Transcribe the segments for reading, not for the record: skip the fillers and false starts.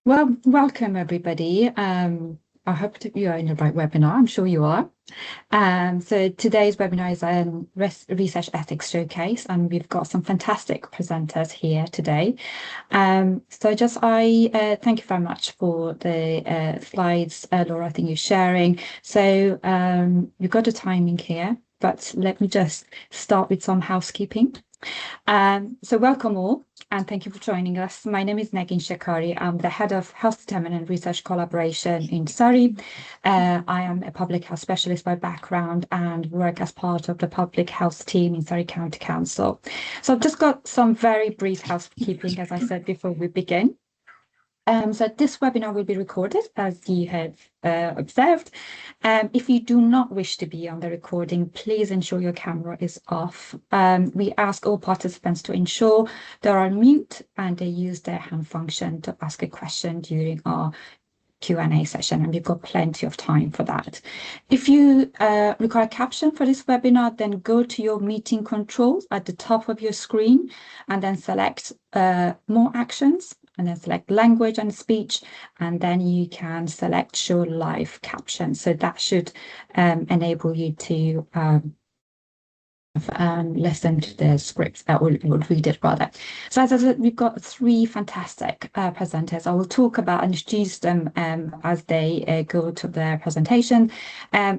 Well, welcome everybody. I hope that you are in the right webinar. I'm sure you are. So today's webinar is a research ethics showcase, and we've got some fantastic presenters here today. I thank you very much for the slides, Laura. I think you're sharing. So you've got the timing here, but let me just start with some housekeeping. So welcome all, and thank you for joining us. My name is Negin Shekari. I'm the head of Health Determinant Research Collaboration in Surrey. I am a public health specialist by background and work as part of the public health team in Surrey County Council. So I've just got some very brief housekeeping, as I said before we begin. So this webinar will be recorded, as you have observed. If you do not wish to be on the recording, please ensure your camera is off. We ask all participants to ensure they are on mute and they use their hand function to ask a question during our Q&A session, and we've got plenty of time for that. If you require a caption for this webinar, then go to your meeting controls at the top of your screen and then select more actions, and then select language and speech, and then you can select show live caption. So that should enable you to listen to the scripts that will read it rather. So as I said, we've got three fantastic presenters. I will talk about and introduce them as they go to their presentation.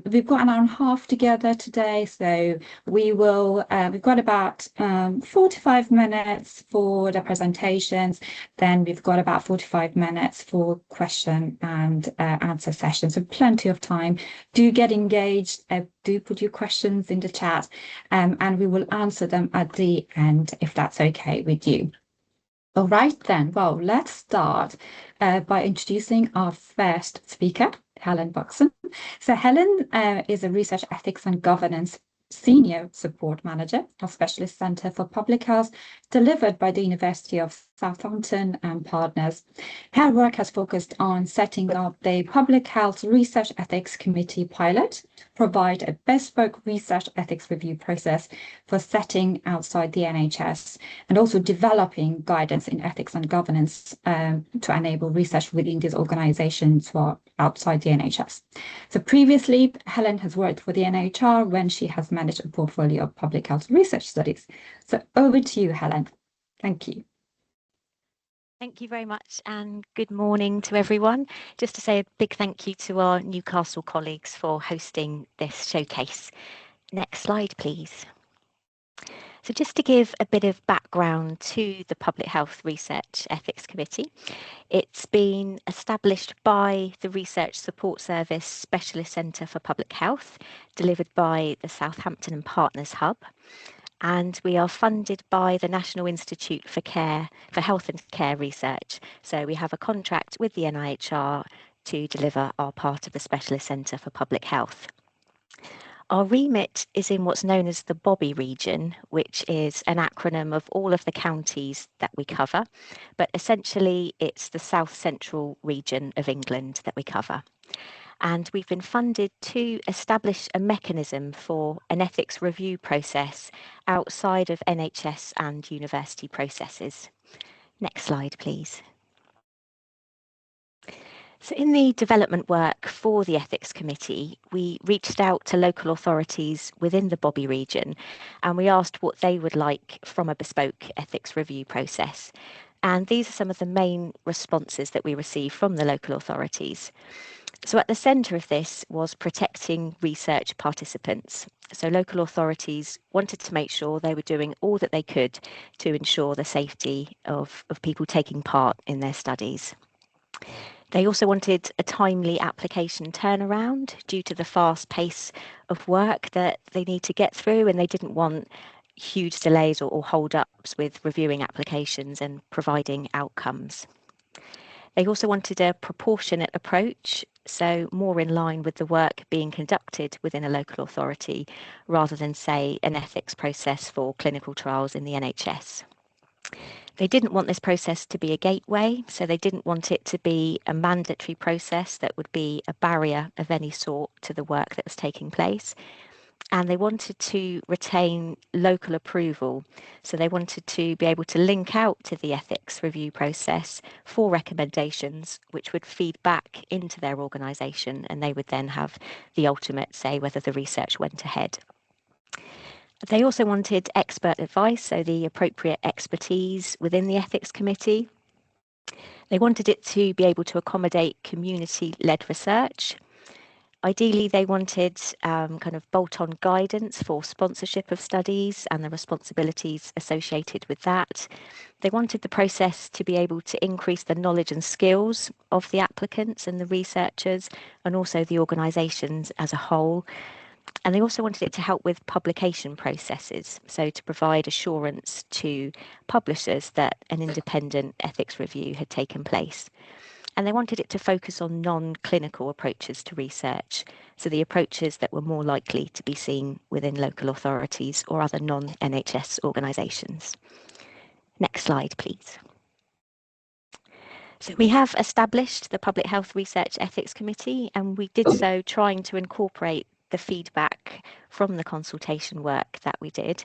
We've got an hour and a half together today, so we've got about 45 minutes for the presentations. Then we've got about 45 minutes for question and answer session. So plenty of time. Do get engaged. Do put your questions in the chat. And we will answer them at the end, if that's okay with you. All right, then. Well, let's start by introducing our first speaker, Helen Buxton. So Helen is a Research Ethics and Governance Senior Support Manager of Specialist Centre for Public Health, delivered by the University of Southampton and partners. Her work has focused on setting up the Public Health Research Ethics Committee pilot, provide a bespoke research ethics review process for setting outside the NHS, and also developing guidance in ethics and governance to enable research within these organisations who are outside the NHS. So previously, Helen has worked for the NHR when she has managed a portfolio of public health research studies. So over to you, Helen. Thank you. Thank you very much, and good morning to everyone. Just to say a big thank you to our Newcastle colleagues for hosting this showcase. Next slide, please. So just to give a bit of background to the Public Health Research Ethics Committee, it's been established by the Research Support Service Specialist Centre for Public Health, delivered by the Southampton and Partners Hub. And we are funded by the National Institute for Health and Care Research. So we have a contract with the NIHR to deliver our part of the Specialist Centre for Public Health. Our remit is in what's known as the Bobby region, which is an acronym of all of the counties that we cover, but essentially it's the South Central region of England that we cover. And we've been funded to establish a mechanism for an ethics review process outside of NHS and university processes. Next slide, please. So in the development work for the Ethics Committee, we reached out to local authorities within the Bobby region, and we asked what they would like from a bespoke ethics review process. And these are some of the main responses that we received from the local authorities. So at the centre of this was protecting research participants. So local authorities wanted to make sure they were doing all that they could to ensure the safety of people taking part in their studies. They also wanted a timely application turnaround due to the fast pace of work that they need to get through, and they didn't want huge delays or hold-ups with reviewing applications and providing outcomes. They also wanted a proportionate approach, so more in line with the work being conducted within a local authority, rather than, say, an ethics process for clinical trials in the NHS. They didn't want this process to be a gateway, so they didn't want it to be a mandatory process that would be a barrier of any sort to the work that was taking place. and they wanted to retain local approval. So they wanted to be able to link out to the ethics review process for recommendations, which would feed back into their organisation, and they would then have the ultimate say whether the research went ahead. They also wanted expert advice, so the appropriate expertise within the ethics committee. They wanted it to be able to accommodate community-led research. Ideally, they wanted kind of bolt-on guidance for sponsorship of studies and the responsibilities associated with that. They wanted the process to be able to increase the knowledge and skills of the applicants and the researchers, and also the organisations as a whole. And they also wanted it to help with publication processes, so to provide assurance to publishers that an independent ethics review had taken place. And they wanted it to focus on non-clinical approaches to research, so the approaches that were more likely to be seen within local authorities or other non-NHS organisations. Next slide, please. So we have established the Public Health Research Ethics Committee, and we did so trying to incorporate the feedback from the consultation work that we did.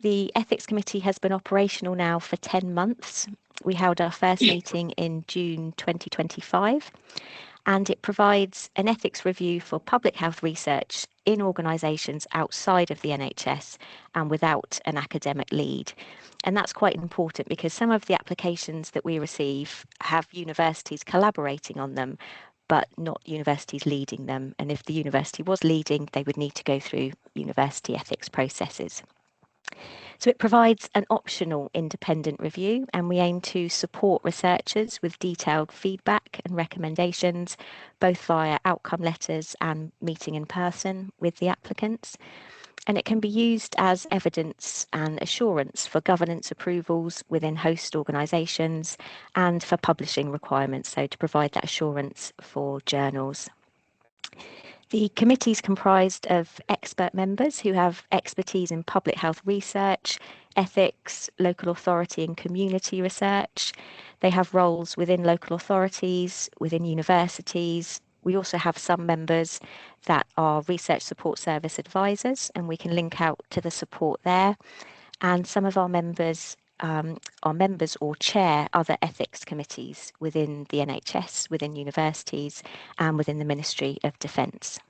The Ethics Committee has been operational now for 10 months. We held our first meeting in June 2025, and it provides an ethics review for public health research in organisations outside of the NHS and without an academic lead. And that's quite important because some of the applications that we receive have universities collaborating on them, but not universities leading them. And if the university was leading, they would need to go through university ethics processes. So it provides an optional independent review, and we aim to support researchers with detailed feedback and recommendations, both via outcome letters and meeting in person with the applicants. And it can be used as evidence and assurance for governance approvals within host organisations and for publishing requirements, so to provide that assurance for journals. The committee is comprised of expert members who have expertise in public health research, ethics, local authority and community research. They have roles within local authorities, within universities. We also have some members that are research support service advisors, and we can link out to the support there. And some of our members are members or chair other ethics committees within the NHS, within universities, and within the Ministry of Defence.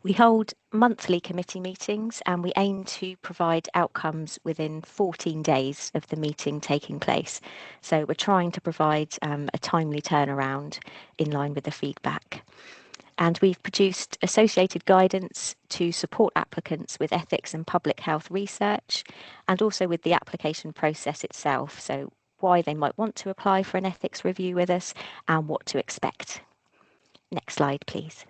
We hold monthly committee meetings, and we aim to provide outcomes within 14 days of the meeting taking place. So we're trying to provide a timely turnaround in line with the feedback. And we've produced associated guidance to support applicants with ethics and public health research, and also with the application process itself. So why they might want to apply for an ethics review with us and what to expect. Next slide, please.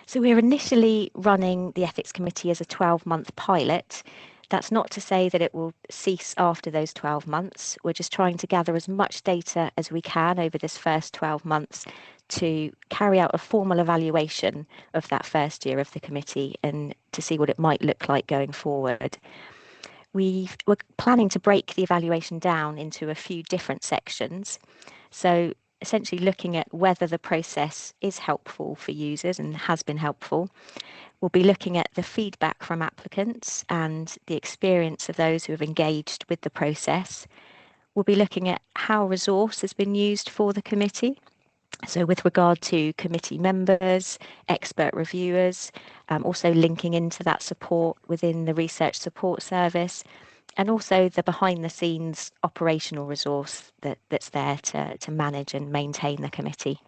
So we're initially running the Ethics Committee as a 12-month pilot. That's not to say that it will cease after those 12 months. We're just trying to gather as much data as we can over this first 12 months to carry out a formal evaluation of that first year of the committee and to see what it might look like going forward. We're planning to break the evaluation down into a few different sections. So essentially looking at whether the process is helpful for users and has been helpful. We'll be looking at the feedback from applicants and the experience of those who have engaged with the process. We'll be looking at how resource has been used for the committee. So with regard to committee members, expert reviewers, also linking into that support within the research support service, and also the behind the scenes operational resource that's there to manage and maintain the committee.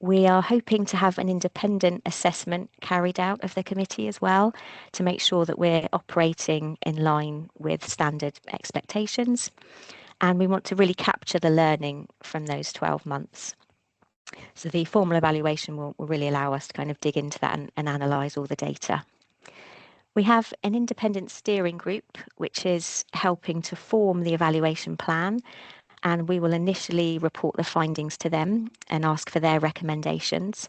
We are hoping to have an independent assessment carried out of the committee as well to make sure that we're operating in line with standard expectations. And we want to really capture the learning from those 12 months. So the formal evaluation will really allow us to kind of dig into that and analyse all the data. We have an independent steering group, which is helping to form the evaluation plan, and we will initially report the findings to them and ask for their recommendations.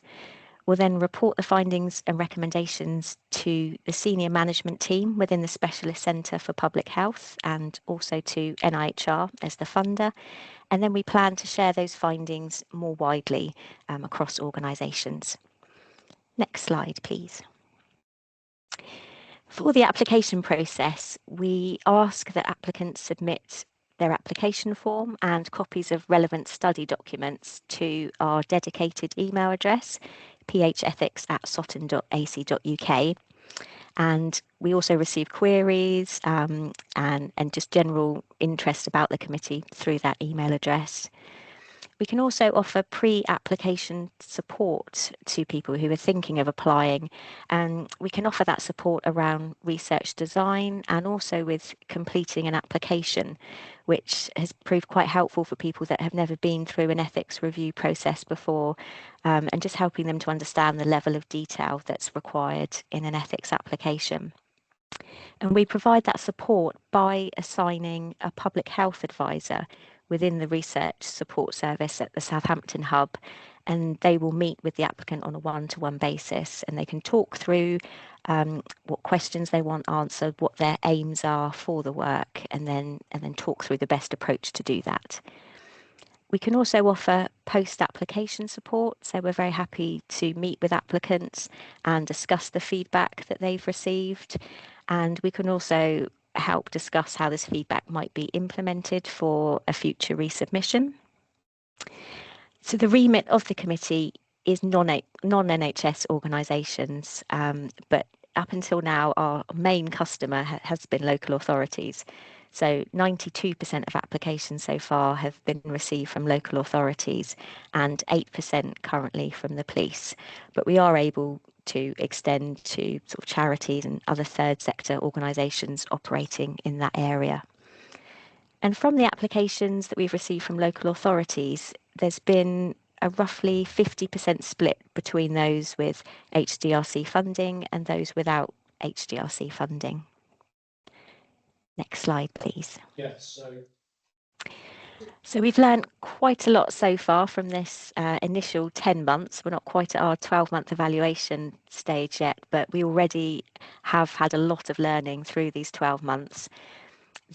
We'll then report the findings and recommendations to the senior management team within the Specialist Centre for Public Health and also to NIHR as the funder. And then we plan to share those findings more widely across organisations. Next slide, please. For the application process, we ask that applicants submit their application form and copies of relevant study documents to our dedicated email address, phethics@sotton.ac.uk. And we also receive queries and just general interest about the committee through that email address. We can also offer pre-application support to people who are thinking of applying, and we can offer that support around research design and also with completing an application, which has proved quite helpful for people that have never been through an ethics review process before, and just helping them to understand the level of detail that's required in an ethics application. And we provide that support by assigning a public health advisor within the research support service at the Southampton hub, and they will meet with the applicant on a one-to-one basis, and they can talk through what questions they want answered, what their aims are for the work, and then talk through the best approach to do that. We can also offer post-application support, so we're very happy to meet with applicants and discuss the feedback that they've received, and we can also help discuss how this feedback might be implemented for a future resubmission. So the remit of the committee is non-NHS organisations, but up until now our main customer has been local authorities. So 92% of applications so far have been received from local authorities and 8% currently from the police. But we are able to extend to sort of charities and other third sector organisations operating in that area. And from the applications that we've received from local authorities, there's been a roughly 50% split between those with HDRC funding and those without HDRC funding. Next slide, please. Yes. So we've learned quite a lot so far from this initial 10 months. We're not quite at our 12-month evaluation stage yet, but we already have had a lot of learning through these 12 months.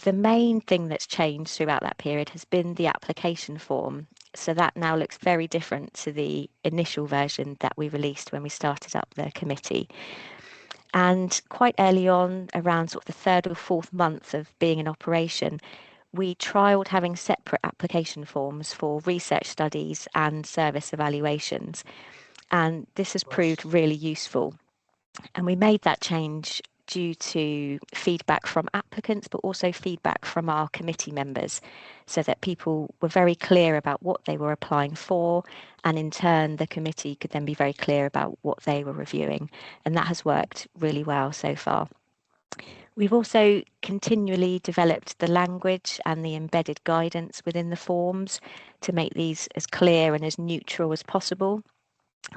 The main thing that's changed throughout that period has been the application form. So that now looks very different to the initial version that we released when we started up the committee. And quite early on, around sort of the third or fourth month of being in operation, we trialled having separate application forms for research studies and service evaluations. And this has proved really useful. And we made that change due to feedback from applicants, but also feedback from our committee members, so that people were very clear about what they were applying for, and in turn the committee could then be very clear about what they were reviewing, and that has worked really well so far. We've also continually developed the language and the embedded guidance within the forms to make these as clear and as neutral as possible.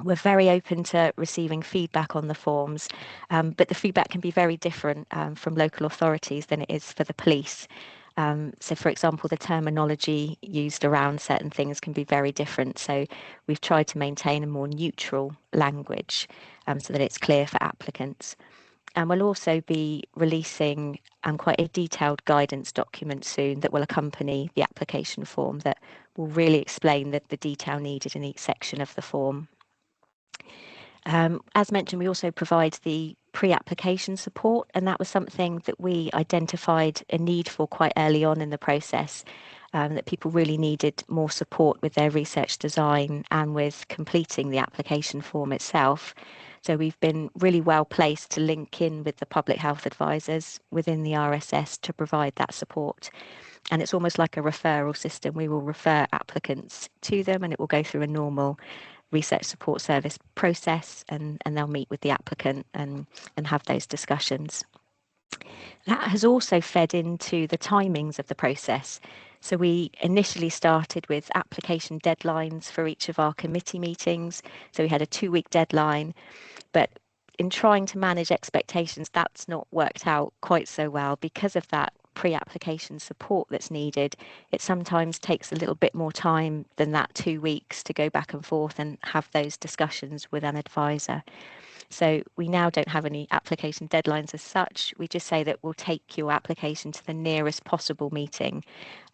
We're very open to receiving feedback on the forms, but the feedback can be very different from local authorities than it is for the police. So, for example, the terminology used around certain things can be very different. So we've tried to maintain a more neutral language so that it's clear for applicants. And we'll also be releasing quite a detailed guidance document soon that will accompany the application form that will really explain the detail needed in each section of the form. As mentioned, we also provide the pre-application support, and that was something that we identified a need for quite early on in the process, that people really needed more support with their research design and with completing the application form itself. So we've been really well placed to link in with the public health advisors within the RSS to provide that support. And it's almost like a referral system. We will refer applicants to them, and it will go through a normal research support service process, and they'll meet with the applicant and have those discussions. That has also fed into the timings of the process. So we initially started with application deadlines for each of our committee meetings. So we had a 2-week deadline, but in trying to manage expectations, that's not worked out quite so well because of that pre-application support that's needed. It sometimes takes a little bit more time than that 2 weeks to go back and forth and have those discussions with an advisor. So we now don't have any application deadlines as such. We just say that we'll take your application to the nearest possible meeting,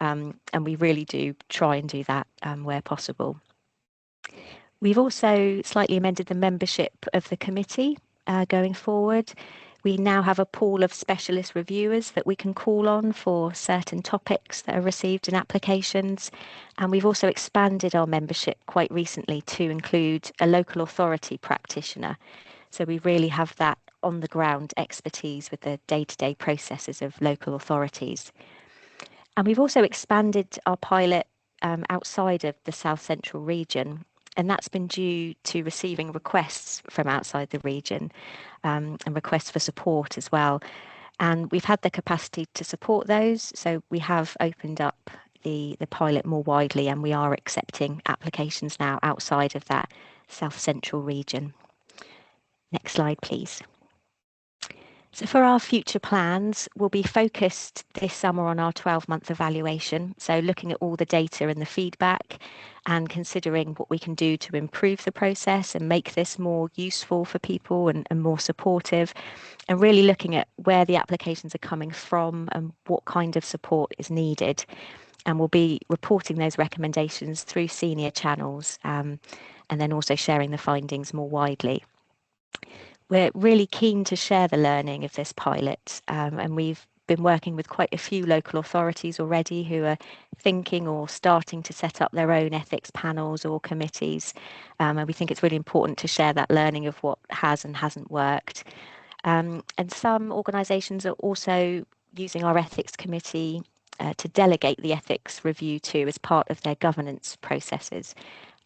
and we really do try and do that where possible. We've also slightly amended the membership of the committee going forward. We now have a pool of specialist reviewers that we can call on for certain topics that are received in applications. And we've also expanded our membership quite recently to include a local authority practitioner. So we really have that on the ground expertise with the day-to-day processes of local authorities. And we've also expanded our pilot outside of the South Central region. And that's been due to receiving requests from outside the region and requests for support as well. And we've had the capacity to support those. So we have opened up the pilot more widely, and we are accepting applications now outside of that South Central region. Next slide, please. So for our future plans, we'll be focused this summer on our 12-month evaluation. So looking at all the data and the feedback and considering what we can do to improve the process and make this more useful for people and more supportive, and really looking at where the applications are coming from and what kind of support is needed. And we'll be reporting those recommendations through senior channels and then also sharing the findings more widely. We're really keen to share the learning of this pilot, and we've been working with quite a few local authorities already who are thinking or starting to set up their own ethics panels or committees. And we think it's really important to share that learning of what has and hasn't worked. And some organisations are also using our ethics committee to delegate the ethics review to as part of their governance processes.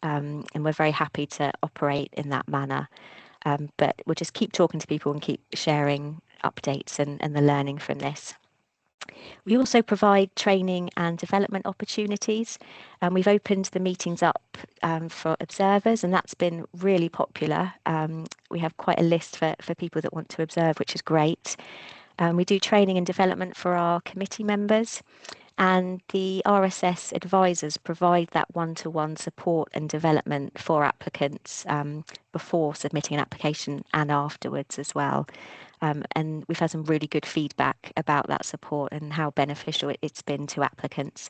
And we're very happy to operate in that manner. But we'll just keep talking to people and keep sharing updates and the learning from this. We also provide training and development opportunities, and we've opened the meetings up for observers, and that's been really popular. We have quite a list for people that want to observe, which is great. We do training and development for our committee members, and the RSS advisors provide that one-to-one support and development for applicants before submitting an application and afterwards as well. And we've had some really good feedback about that support and how beneficial it's been to applicants.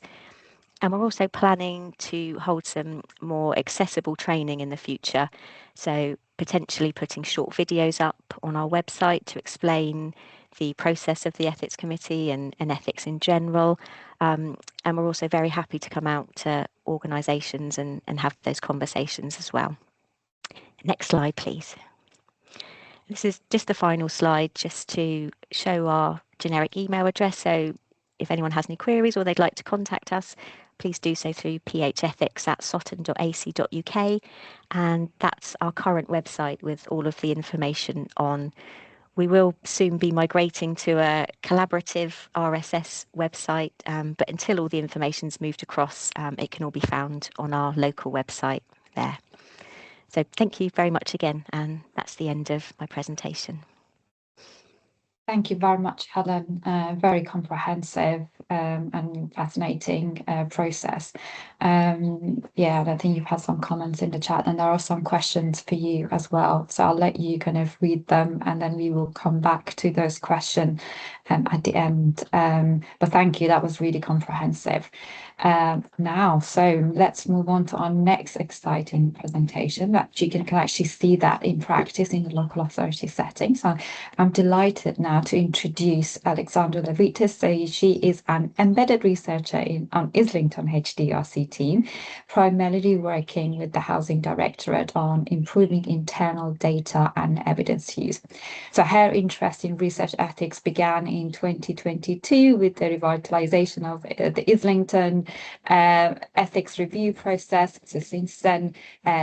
And we're also planning to hold some more accessible training in the future. So potentially putting short videos up on our website to explain the process of the ethics committee and ethics in general. And we're also very happy to come out to organisations and have those conversations as well. Next slide, please. This is just the final slide just to show our generic email address. So if anyone has any queries or they'd like to contact us, please do so through phethics@sotton.ac.uk. And that's our current website with all of the information on. We will soon be migrating to a collaborative RSS website, but until all the information's moved across, it can all be found on our local website there. So thank you very much again, and that's the end of my presentation. Thank you very much, Helen. Very comprehensive and fascinating process. Yeah, I think you've had some comments in the chat, and there are some questions for you as well. So I'll let you kind of read them, and then we will come back to those questions at the end. But thank you, that was really comprehensive. Now, so let's move on to our next exciting presentation that you can actually see that in practice in the local authority setting. So I'm delighted now to introduce Alexandra Levitas. So she is an embedded researcher on Islington HDRC team, primarily working with the Housing Directorate on improving internal data and evidence use. So her interest in research ethics began in 2022 with the revitalisation of the Islington ethics review process. So since then,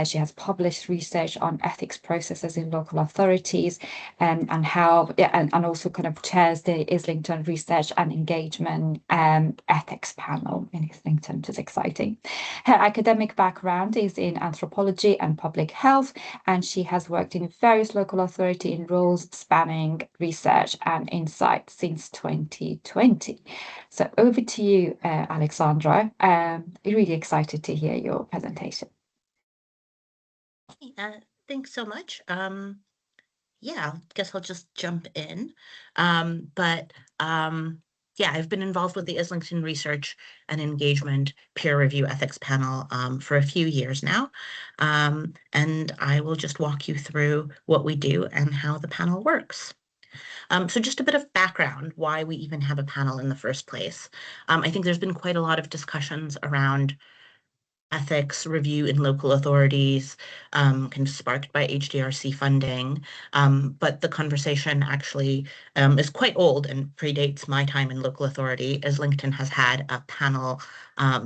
she has published research on ethics processes in local authorities and how, and also kind of chairs the Islington Research and Engagement Ethics Panel in Islington, which is exciting. Her academic background is in anthropology and public health, and she has worked in various local authority in roles spanning research and insight since 2020. So over to you, Alexandra. Really excited to hear your presentation. Thanks so much. Yeah, I guess I'll just jump in. yeah, I've been involved with the Islington Research and Engagement Peer Review Ethics Panel for a few years now. And I will just walk you through what we do and how the panel works. So just a bit of background, why we even have a panel in the first place. I think there's been quite a lot of discussions around ethics review in local authorities, kind of sparked by HDRC funding. But the conversation actually is quite old and predates my time in local authority. Islington has had a panel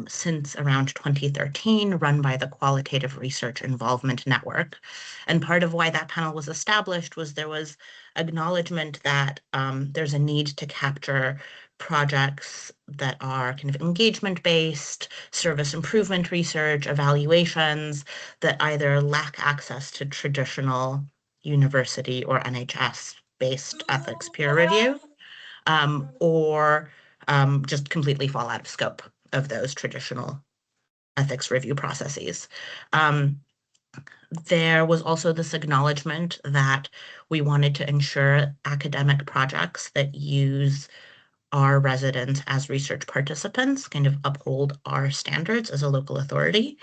since around 2013 run by the Qualitative Research Involvement Network. And part of why that panel was established was there was acknowledgement that there's a need to capture projects that are kind of engagement-based, service improvement research, evaluations that either lack access to traditional university or NHS-based ethics peer review, or just completely fall out of scope of those traditional ethics review processes. There was also this acknowledgement that we wanted to ensure academic projects that use our residents as research participants kind of uphold our standards as a local authority.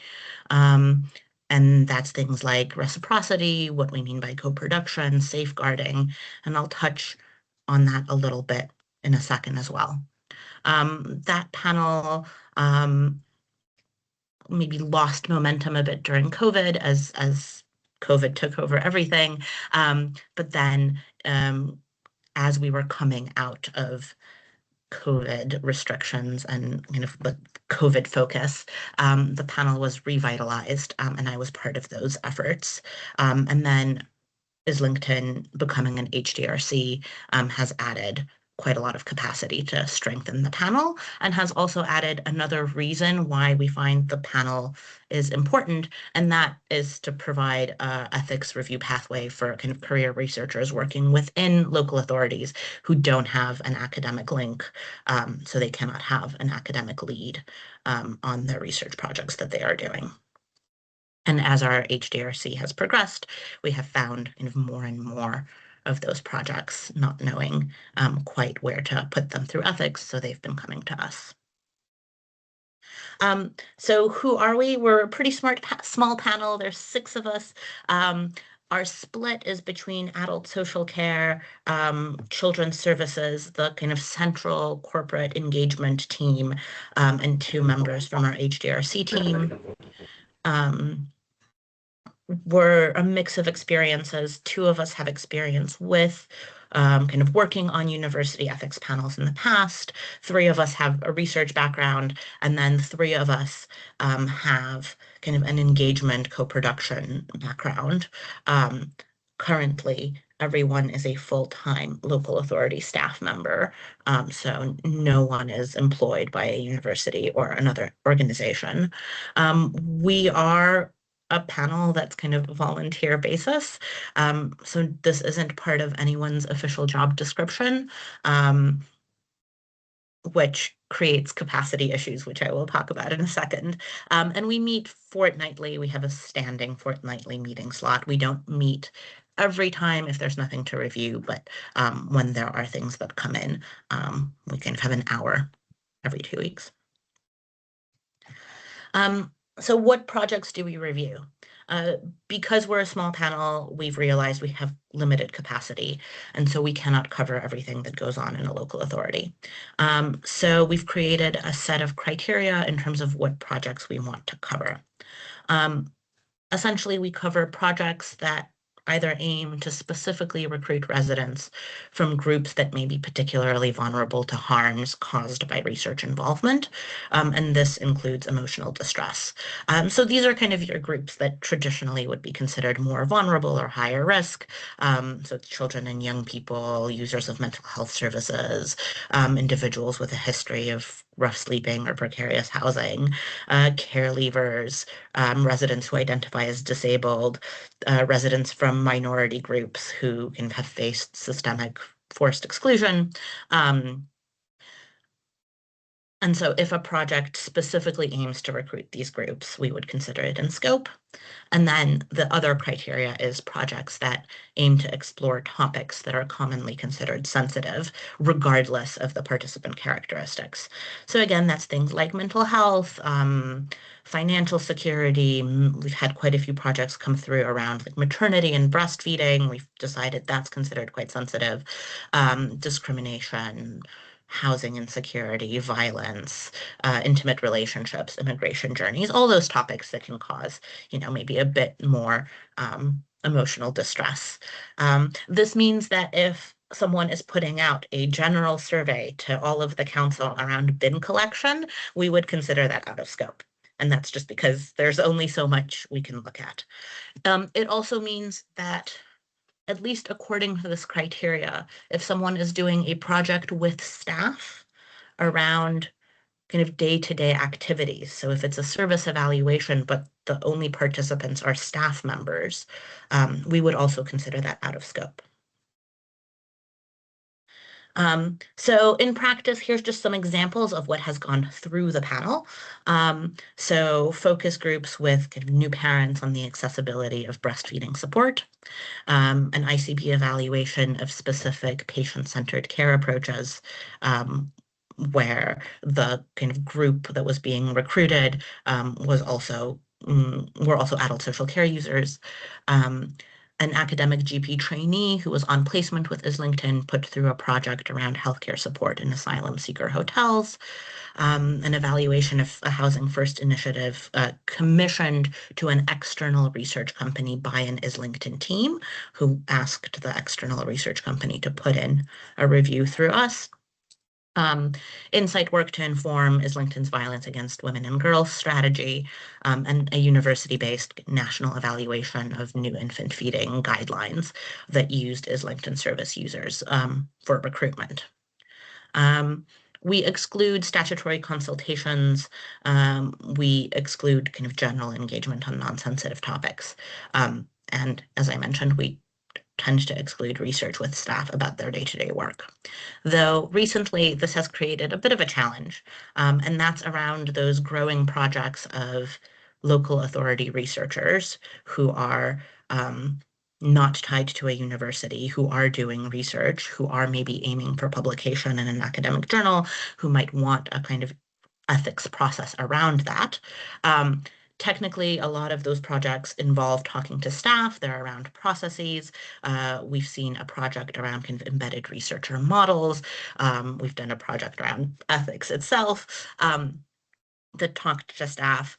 And that's things like reciprocity, what we mean by co-production, safeguarding, and I'll touch on that a little bit in a second as well. That panel maybe lost momentum a bit during COVID as COVID took over everything. But then as we were coming out of COVID restrictions and kind of the COVID focus, the panel was revitalized, and I was part of those efforts. And then Islington becoming an HDRC has added quite a lot of capacity to strengthen the panel and has also added another reason why we find the panel is important, and that is to provide an ethics review pathway for kind of career researchers working within local authorities who don't have an academic link, so they cannot have an academic lead on their research projects that they are doing. And as our HDRC has progressed, we have found kind of more and more of those projects not knowing quite where to put them through ethics, so they've been coming to us. So who are we? We're a pretty small panel. There's 6 of us. Our split is between adult social care, children's services, the kind of central corporate engagement team, and 2 members from our HDRC team. We're a mix of experiences. 2 of us have experience with kind of working on university ethics panels in the past. 3 of us have a research background, and then 3 of us have kind of an engagement co-production background. Currently, everyone is a full-time local authority staff member, so no one is employed by a university or another organization. We are a panel that's kind of volunteer basis. So this isn't part of anyone's official job description, which creates capacity issues, which I will talk about in a second. And we meet fortnightly. We have a standing fortnightly meeting slot. We don't meet every time if there's nothing to review, but when there are things that come in, we kind of have an hour every 2 weeks. So what projects do we review? Because we're a small panel, we've realized we have limited capacity, and so we cannot cover everything that goes on in a local authority. So we've created a set of criteria in terms of what projects we want to cover. Essentially, we cover projects that either aim to specifically recruit residents from groups that may be particularly vulnerable to harms caused by research involvement, and this includes emotional distress. So these are kind of your groups that traditionally would be considered more vulnerable or higher risk. So children and young people, users of mental health services, individuals with a history of rough sleeping or precarious housing, care leavers, residents who identify as disabled, residents from minority groups who can have faced systemic forced exclusion, And so if a project specifically aims to recruit these groups, we would consider it in scope. And then the other criteria is projects that aim to explore topics that are commonly considered sensitive, regardless of the participant characteristics. So again, that's things like mental health, financial security. We've had quite a few projects come through around like maternity and breastfeeding. We've decided that's considered quite sensitive. Discrimination, housing insecurity, violence, intimate relationships, immigration journeys, all those topics that can cause, maybe a bit more emotional distress. This means that if someone is putting out a general survey to all of the council around bin collection, we would consider that out of scope. And that's just because there's only so much we can look at. It also means that, at least according to this criteria, if someone is doing a project with staff around kind of day-to-day activities, so if it's a service evaluation, but the only participants are staff members, we would also consider that out of scope. So in practice, here's just some examples of what has gone through the panel. So focus groups with kind of new parents on the accessibility of breastfeeding support, an ICB evaluation of specific patient-centered care approaches, where the kind of group that was being recruited were also adult social care users. An academic GP trainee who was on placement with Islington put through a project around healthcare support in asylum seeker hotels. An evaluation of a Housing First initiative commissioned to an external research company by an Islington team who asked the external research company to put in a review through us. Insight work to inform Islington's violence against women and girls strategy, and a university-based national evaluation of new infant feeding guidelines that used Islington service users for recruitment. We exclude statutory consultations. We exclude kind of general engagement on non-sensitive topics. And as I mentioned, we tend to exclude research with staff about their day-to-day work. Though recently this has created a bit of a challenge, and that's around those growing projects of local authority researchers who are not tied to a university, who are doing research, who are maybe aiming for publication in an academic journal, who might want a kind of ethics process around that. Technically, a lot of those projects involve talking to staff. They're around processes. We've seen a project around kind of embedded researcher models. We've done a project around ethics itself that talked to staff.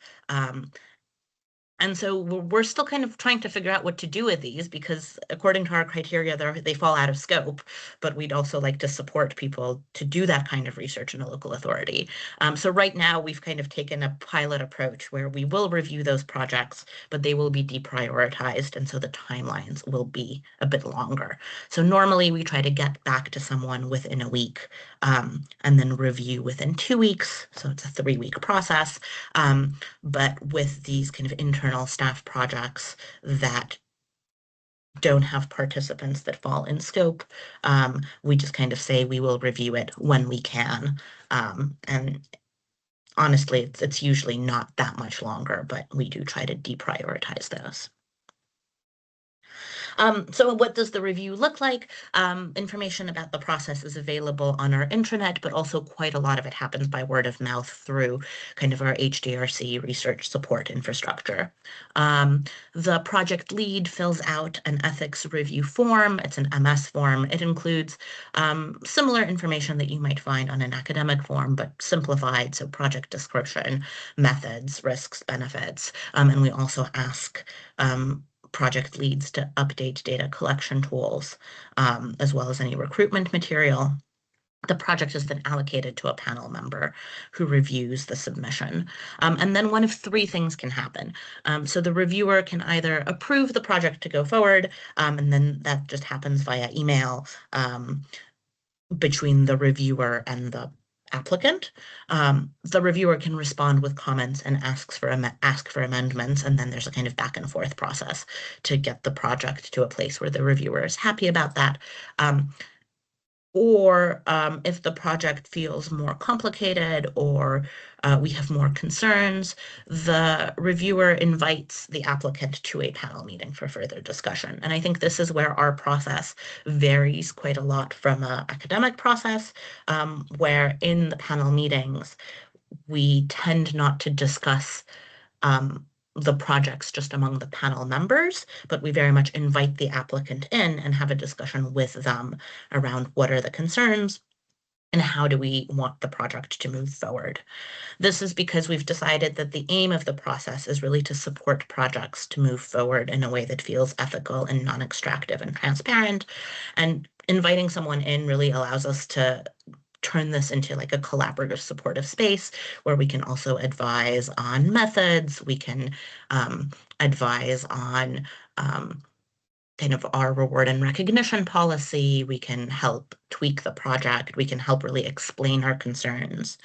And so we're still kind of trying to figure out what to do with these, because according to our criteria, they fall out of scope, but we'd also like to support people to do that kind of research in a local authority. So right now we've kind of taken a pilot approach where we will review those projects, but they will be deprioritized, and so the timelines will be a bit longer. So normally we try to get back to someone within a week, and then review within 2 weeks. So it's a 3-week process. But with these kind of internal staff projects that don't have participants that fall in scope, we just kind of say we will review it when we can. And honestly, it's usually not that much longer, but we do try to deprioritize those. So what does the review look like? Information about the process is available on our intranet, but also quite a lot of it happens by word of mouth through kind of our HDRC research support infrastructure. The project lead fills out an ethics review form. It's an MS form. It includes similar information that you might find on an academic form, but simplified, so project description, methods, risks, benefits, and we also ask project leads to update data collection tools, as well as any recruitment material. The project is then allocated to a panel member who reviews the submission. And then one of 3 things can happen. So the reviewer can either approve the project to go forward, and then that just happens via email between the reviewer and the applicant. The reviewer can respond with comments and ask for amendments, and then there's a kind of back and forth process to get the project to a place where the reviewer is happy about that. or if the project feels more complicated or we have more concerns, the reviewer invites the applicant to a panel meeting for further discussion. And I think this is where our process varies quite a lot from an academic process, where in the panel meetings, we tend not to discuss the projects just among the panel members, but we very much invite the applicant in and have a discussion with them around what are the concerns and how do we want the project to move forward. This is because we've decided that the aim of the process is really to support projects to move forward in a way that feels ethical and non-extractive and transparent. And inviting someone in really allows us to turn this into like a collaborative supportive space where we can also advise on methods, we can advise on kind of our reward and recognition policy, we can help tweak the project, we can help really explain our concerns.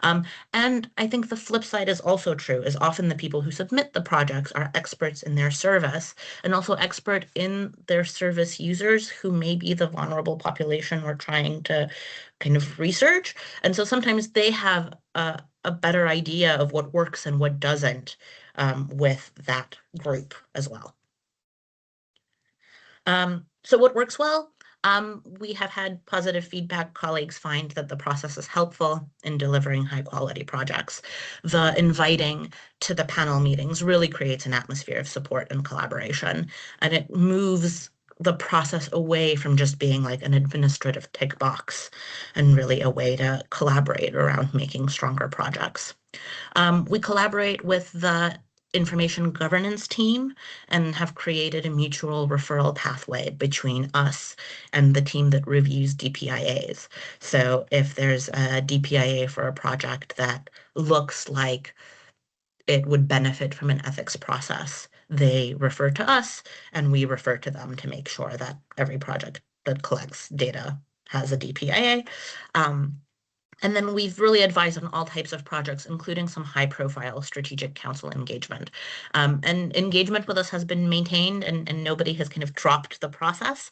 And I think the flip side is also true, is often the people who submit the projects are experts in their service and also expert in their service users who may be the vulnerable population we're trying to kind of research. And so sometimes they have a better idea of what works and what doesn't with that group as well. So what works well? We have had positive feedback. Colleagues find that the process is helpful in delivering high quality projects. The inviting to the panel meetings really creates an atmosphere of support and collaboration, and it moves the process away from just being like an administrative tick box and really a way to collaborate around making stronger projects. We collaborate with the information governance team and have created a mutual referral pathway between us and the team that reviews DPIAs. So if there's a DPIA for a project that looks like it would benefit from an ethics process, they refer to us and we refer to them to make sure that every project that collects data has a DPIA. And then we've really advised on all types of projects, including some high-profile strategic council engagement. And engagement with us has been maintained and nobody has kind of dropped the process,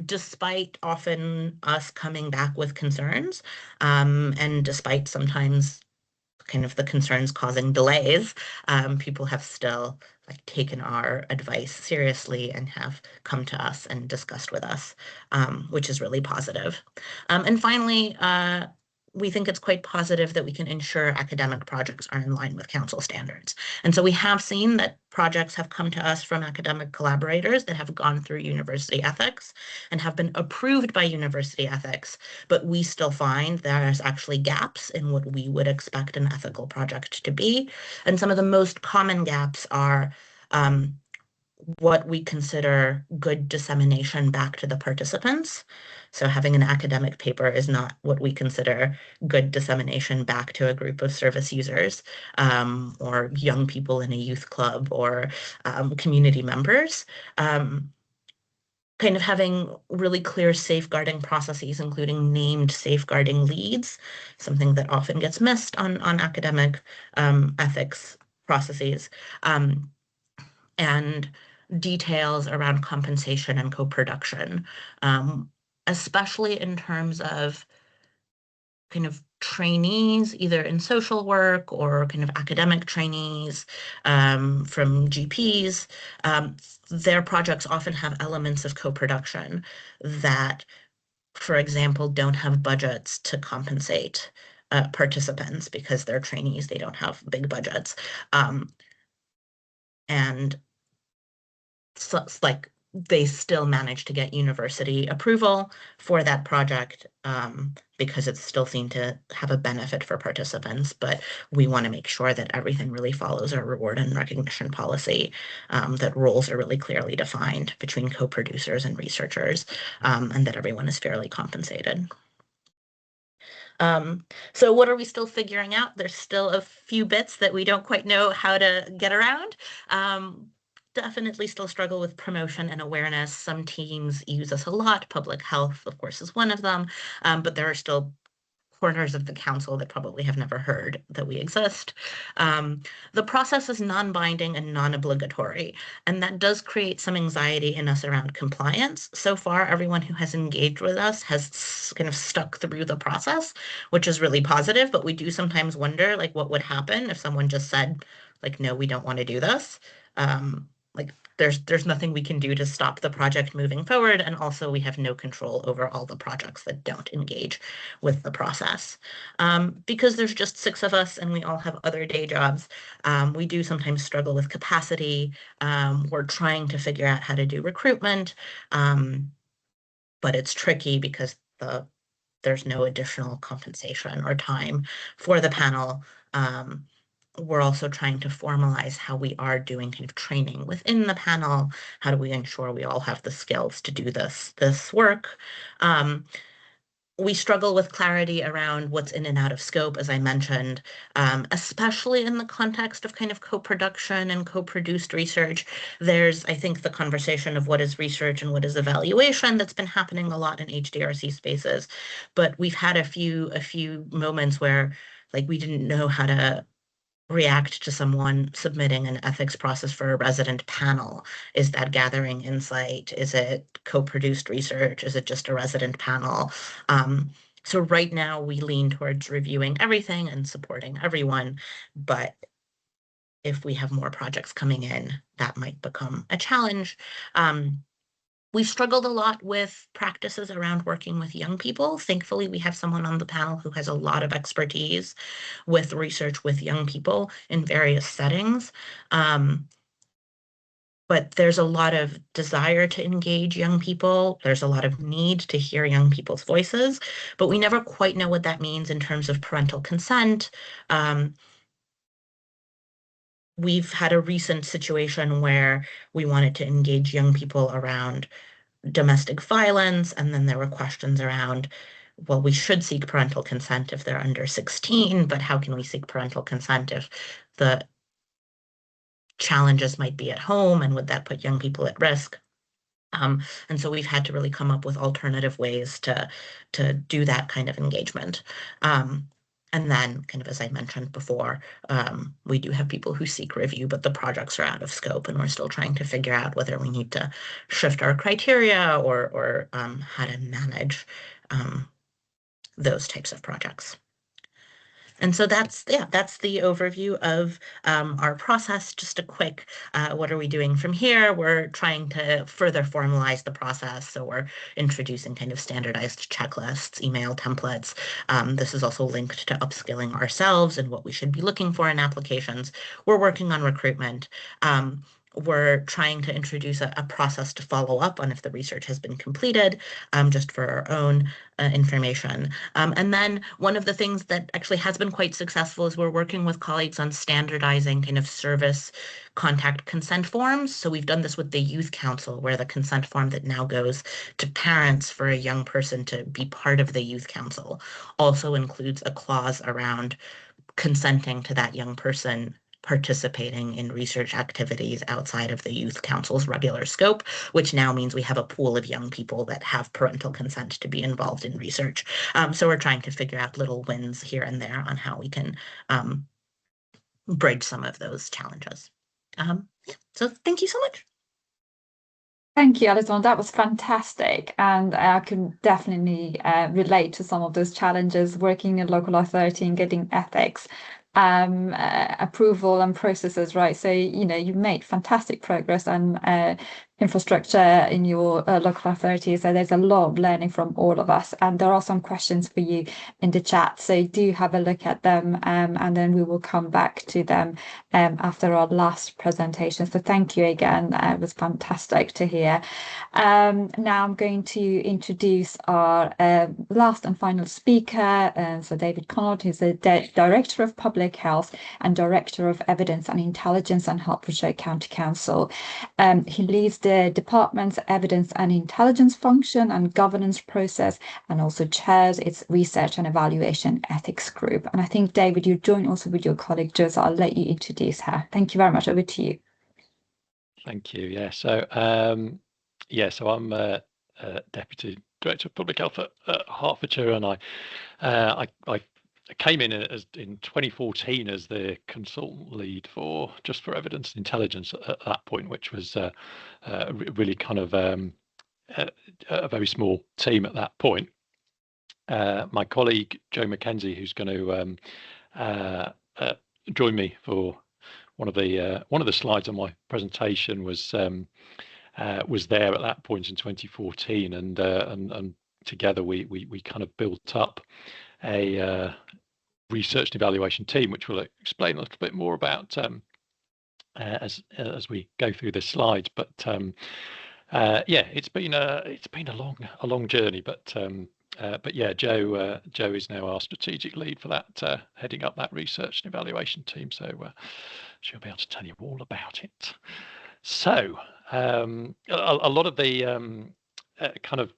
despite often us coming back with concerns, and despite sometimes kind of the concerns causing delays, people have still like taken our advice seriously and have come to us and discussed with us, which is really positive. And finally, we think it's quite positive that we can ensure academic projects are in line with council standards. And so we have seen that projects have come to us from academic collaborators that have gone through university ethics and have been approved by university ethics, but we still find there's actually gaps in what we would expect an ethical project to be. And some of the most common gaps are what we consider good dissemination back to the participants. So having an academic paper is not what we consider good dissemination back to a group of service users, or young people in a youth club, or community members. Kind of having really clear safeguarding processes, including named safeguarding leads, something that often gets missed on academic ethics processes. And details around compensation and co-production, especially in terms of kind of trainees, either in social work or kind of academic trainees from GPs. Their projects often have elements of co-production that, for example, don't have budgets to compensate participants because they're trainees, they don't have big budgets. And so it's like they still manage to get university approval for that project because it's still seen to have a benefit for participants, but we want to make sure that everything really follows our reward and recognition policy, that roles are really clearly defined between co-producers and researchers, and that everyone is fairly compensated. So what are we still figuring out? There's still a few bits that we don't quite know how to get around. Definitely still struggle with promotion and awareness. Some teams use us a lot. Public health, of course, is one of them, but there are still corners of the council that probably have never heard that we exist. The process is non-binding and non-obligatory, and that does create some anxiety in us around compliance. So far, everyone who has engaged with us has kind of stuck through the process, which is really positive, but we do sometimes wonder, like, what would happen if someone just said, like, no, we don't want to do this. Like, there's nothing we can do to stop the project moving forward, and also we have no control over all the projects that don't engage with the process. Because there's just 6 of us and we all have other day jobs, we do sometimes struggle with capacity. We're trying to figure out how to do recruitment, but it's tricky because there's no additional compensation or time for the panel. We're also trying to formalize how we are doing kind of training within the panel. How do we ensure we all have the skills to do this work? We struggle with clarity around what's in and out of scope, as I mentioned, especially in the context of kind of co-production and co-produced research. There's, I think, the conversation of what is research and what is evaluation that's been happening a lot in HDRC spaces. But we've had a few moments where, like, we didn't know how to react to someone submitting an ethics process for a resident panel. Is that gathering insight? Is it co-produced research? Is it just a resident panel? So right now we lean towards reviewing everything and supporting everyone, but if we have more projects coming in, that might become a challenge. We've struggled a lot with practices around working with young people. Thankfully, we have someone on the panel who has a lot of expertise with research with young people in various settings. But there's a lot of desire to engage young people. There's a lot of need to hear young people's voices, but we never quite know what that means in terms of parental consent. We've had a recent situation where we wanted to engage young people around domestic violence, and then there were questions around, well, we should seek parental consent if they're under 16, but how can we seek parental consent if the challenges might be at home, and would that put young people at risk? And so we've had to really come up with alternative ways to do that kind of engagement. And then, kind of as I mentioned before, we do have people who seek review, but the projects are out of scope, and we're still trying to figure out whether we need to shift our criteria or how to manage those types of projects. And so that's the overview of our process. Just a quick, what are we doing from here? We're trying to further formalize the process. So we're introducing kind of standardized checklists, email templates. This is also linked to upskilling ourselves and what we should be looking for in applications. We're working on recruitment. We're trying to introduce a process to follow up on if the research has been completed, just for our own information. And then one of the things that actually has been quite successful is we're working with colleagues on standardizing kind of service contact consent forms. So we've done this with the Youth Council, where the consent form that now goes to parents for a young person to be part of the Youth Council also includes a clause around consenting to that young person participating in research activities outside of the Youth Council's regular scope, which now means we have a pool of young people that have parental consent to be involved in research. So we're trying to figure out little wins here and there on how we can bridge some of those challenges. So thank you so much. Thank you, Alison. That was fantastic. And I can definitely relate to some of those challenges working in local authority and getting ethics approval and processes right. So, you know, you've made fantastic progress on infrastructure in your local authority. So there's a lot of learning from all of us. And there are some questions for you in the chat. So do have a look at them and then we will come back to them after our last presentation. So thank you again. It was fantastic to hear. Now I'm going to introduce our last and final speaker. So David Connaught, who's the Director of Public Health and Director of Evidence and Intelligence and Hertfordshire County Council. He leads the department's evidence and intelligence function and governance process, and also chairs its research and evaluation ethics group. And I think, David, you join also with your colleague Jo, so I'll let you introduce her. Thank you very much. Over to you. Thank you. Yeah. So I'm Deputy Director of Public Health at Hertfordshire, and I came in in 2014 as the consultant lead for Evidence and Intelligence at that point, which was really kind of a very small team at that point. My colleague Joe Mackenzie, who's going to join me for one of the slides on my presentation, was there at that point in 2014, and together we kind of built up a research and evaluation team, which we'll explain a little bit more about as we go through this slide. But yeah, it's been a long journey, but yeah, Joe is now our strategic lead for that, heading up that research and evaluation team. So she'll be able to tell you all about it. So a lot of the kind of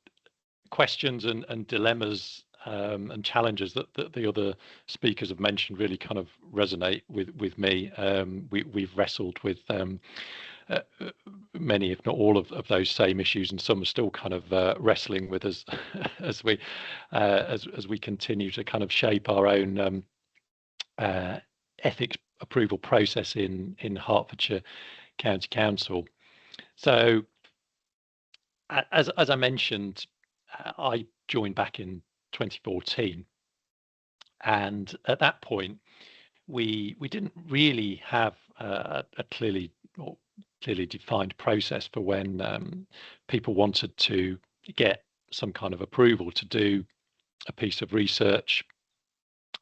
questions and dilemmas and challenges that the other speakers have mentioned really kind of resonate with me. We've wrestled with many, if not all, of those same issues, and some are still kind of wrestling with us as we continue to kind of shape our own ethics approval process in Hertfordshire County Council. So, as I mentioned, I joined back in 2014, and at that point, we didn't really have a clearly defined process for when people wanted to get some kind of approval to do a piece of research,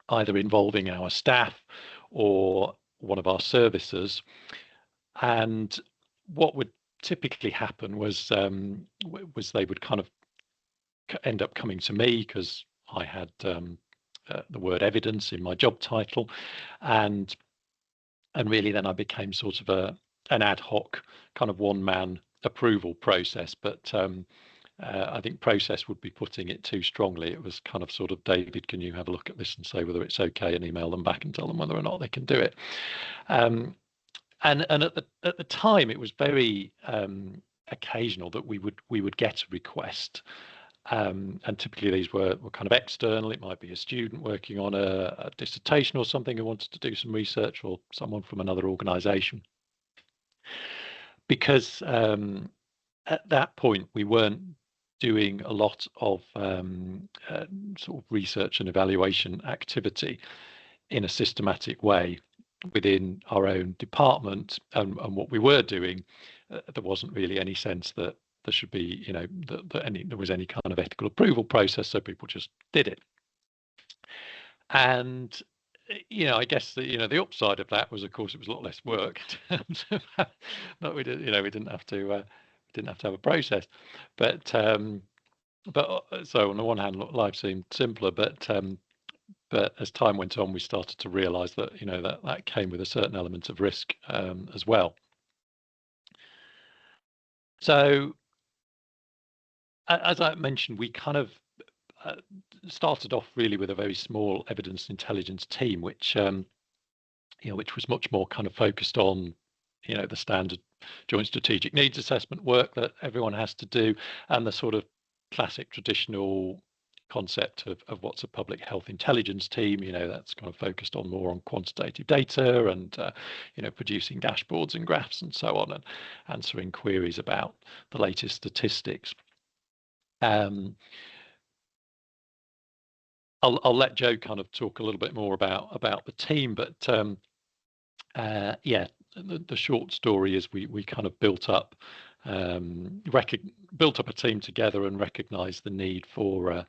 either involving our staff or one of our services. And what would typically happen was they would kind of end up coming to me because I had the word evidence in my job title, and really then I became sort of an ad hoc kind of one-man approval process. But I think process would be putting it too strongly. It was kind of sort of, David, can you have a look at this and say whether it's okay, and email them back and tell them whether or not they can do it. And at the time, it was very occasional that we would get a request, and typically these were kind of external. It might be a student working on a dissertation or something who wanted to do some research, or someone from another organisation. Because at that point we weren't doing a lot of sort of research and evaluation activity in a systematic way within our own department, and what we were doing, there wasn't really any sense that there should be, there was any kind of ethical approval process, so people just did it. And I guess the upside of that was, of course, it was a lot less work. We didn't have to have a process, but so on the one hand, life seemed simpler, but as time went on, we started to realise that that came with a certain element of risk as well. So, as I mentioned, we kind of started off really with a very small evidence intelligence team, which was much more kind of focused on the standard joint strategic needs assessment work that everyone has to do, and the sort of classic traditional concept of what's a public health intelligence team. That's kind of focused on more on quantitative data and producing dashboards and graphs and so on, and answering queries about the latest statistics. I'll let Joe kind of talk a little bit more about the team, but yeah, the short story is we kind of built up a team together and recognised the need for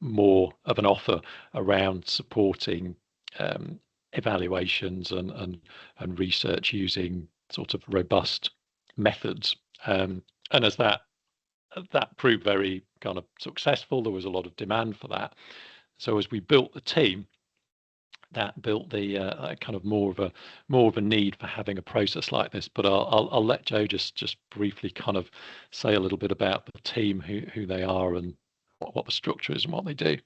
more of an offer around supporting evaluations and research using sort of robust methods. And as that proved very kind of successful, there was a lot of demand for that. So as we built the team, that built the kind of more of a need for having a process like this. But I'll let Joe just briefly kind of say a little bit about the team, who they are, and what the structure is and what they do.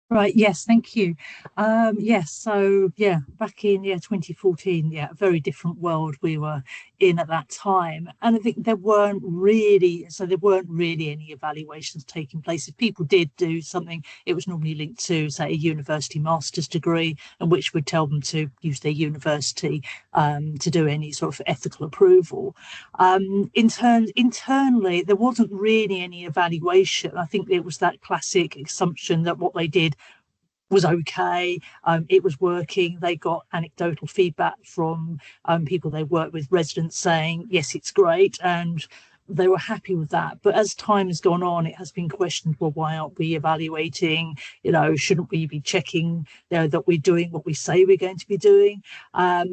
Right, yes, thank you. Yes, so yeah, back in 2014, a very different world we were in at that time. And I think there weren't really any evaluations taking place. If people did do something, it was normally linked to, say, a university master's degree, and which would tell them to use their university to do any sort of ethical approval. Internally, there wasn't really any evaluation. I think it was that classic assumption that what they did was okay. It was working. They got anecdotal feedback from people they worked with, residents saying, yes, it's great. And they were happy with that. But as time has gone on, it has been questioned, well, why aren't we evaluating? Shouldn't we be checking that we're doing what we say we're going to be doing?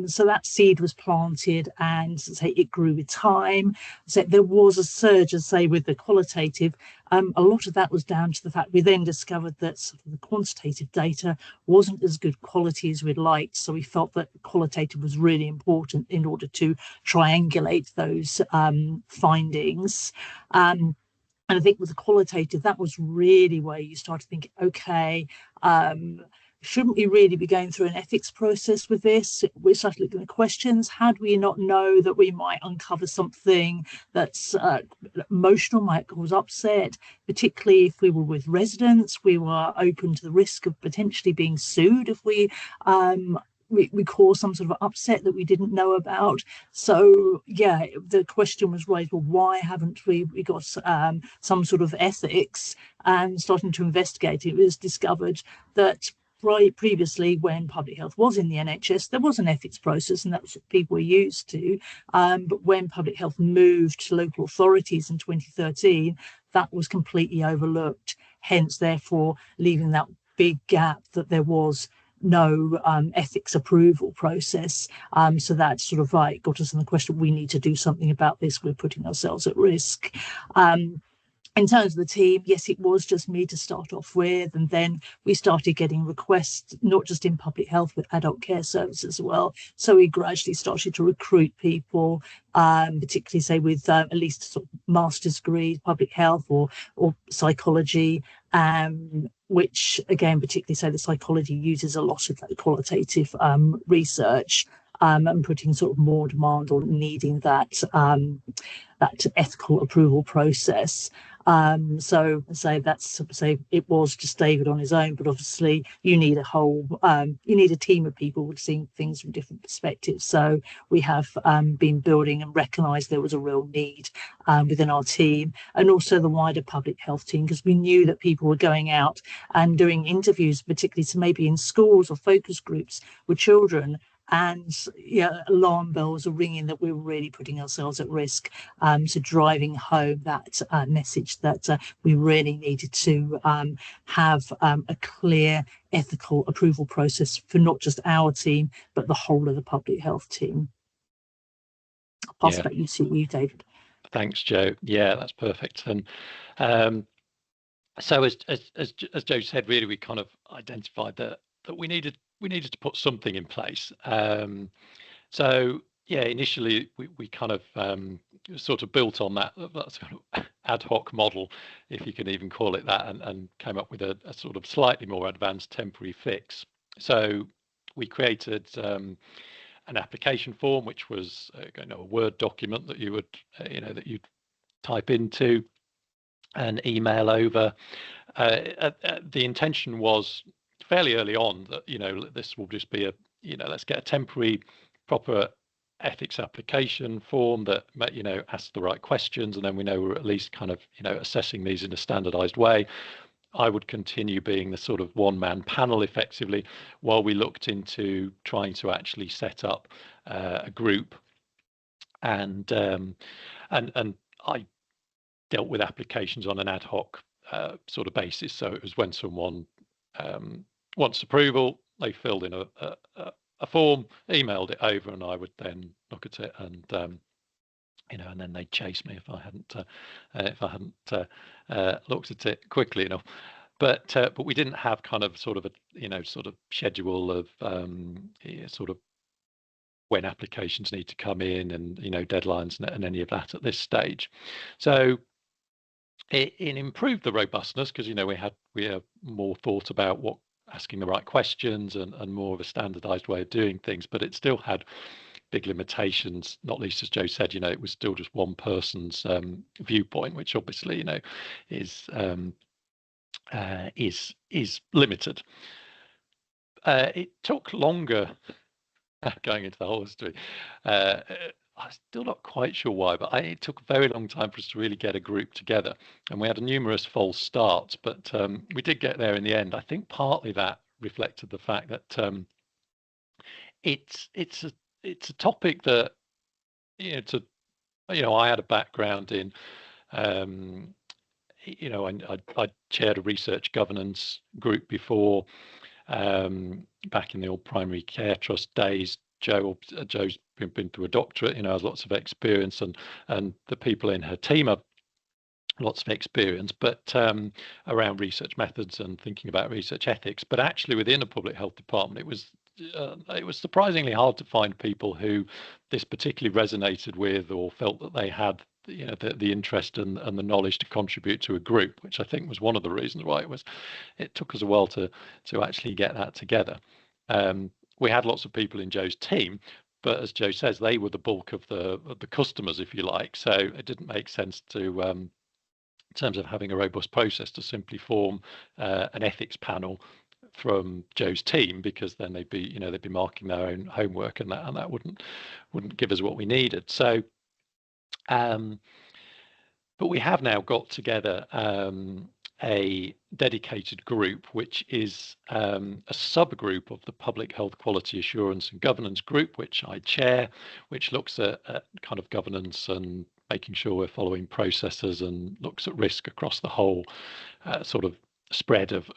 So that seed was planted, and say it grew with time. So there was a surge, as say, with the qualitative. A lot of that was down to the fact we then discovered that sort of the quantitative data wasn't as good quality as we'd liked. So we felt that qualitative was really important in order to triangulate those findings. And I think with the qualitative, that was really where you start to think, okay, shouldn't we really be going through an ethics process with this? We started looking at questions. How do we not know that we might uncover something that's emotional, might cause upset, particularly if we were with residents? We were open to the risk of potentially being sued if we cause some sort of upset that we didn't know about. So the question was raised, well, why haven't we got some sort of ethics? And starting to investigate, it was discovered that previously, when public health was in the NHS, there was an ethics process, and that's what people were used to. But when public health moved to local authorities in 2013, that was completely overlooked, hence therefore leaving that big gap that there was no ethics approval process. So that sort of got us in the question, we need to do something about this. We're putting ourselves at risk. In terms of the team, yes, it was just me to start off with, and then we started getting requests, not just in public health, but adult care services as well. So we gradually started to recruit people, particularly say with at least sort of master's degrees, public health or psychology, which again, particularly say the psychology uses a lot of that qualitative research. And putting sort of more demand on needing that ethical approval process. So it was just David on his own, but obviously you need a team of people seeing things from different perspectives. So we have been building and recognised there was a real need within our team, and also the wider public health team, because we knew that people were going out and doing interviews, particularly to maybe in schools or focus groups with children. And alarm bells are ringing that we're really putting ourselves at risk. So driving home that message that we really needed to have a clear ethical approval process for not just our team, but the whole of the public health team. I'll pass it back to you, David. Thanks, Jo. Yeah, that's perfect. And so as Jo said, really, we kind of identified that we needed to put something in place. So initially we kind of sort of built on that sort of ad hoc model, if you can even call it that, and came up with a sort of slightly more advanced temporary fix. So we created an application form, which was a Word document that you would that you'd type into and email over. The intention was fairly early on that this will just be let's get a temporary proper ethics application form that asks the right questions, and then we know we're at least kind of assessing these in a standardized way. I would continue being the sort of one-man panel effectively, while we looked into trying to actually set up a group, and I dealt with applications on an ad hoc sort of basis. So it was when someone wants approval, they filled in a form, emailed it over, and I would then look at it and and then they'd chase me if I hadn't looked at it quickly enough. But we didn't have kind of sort of a sort of schedule of sort of when applications need to come in and deadlines and any of that at this stage. So it improved the robustness because we have more thought about what asking the right questions and more of a standardized way of doing things, but it still had big limitations, not least as Joe said, it was still just one person's viewpoint, which obviously is limited. It took longer going into the whole history. I'm still not quite sure why, but it took a very long time for us to really get a group together, and we had numerous false starts, but we did get there in the end. I think partly that reflected the fact that it's a topic that I had a background in. I chaired a research governance group before, back in the old primary care trust days. Joe's been through a doctorate, has lots of experience, and the people in her team have lots of experience, but around research methods and thinking about research ethics. But actually, within the public health department, it was surprisingly hard to find people who this particularly resonated with, or felt that they had the interest and the knowledge to contribute to a group, which I think was one of the reasons why it took us a while to actually get that together. We had lots of people in Joe's team, but as Joe says, they were the bulk of the customers, if you like. So it didn't make sense to, in terms of having a robust process, to simply form an ethics panel from Joe's team, because then they'd be marking their own homework, and that wouldn't give us what we needed. So, but we have now got together a dedicated group, which is a subgroup of the Public Health Quality Assurance and Governance Group, which I chair, which looks at kind of governance and making sure we're following processes, and looks at risk across the whole sort of spread of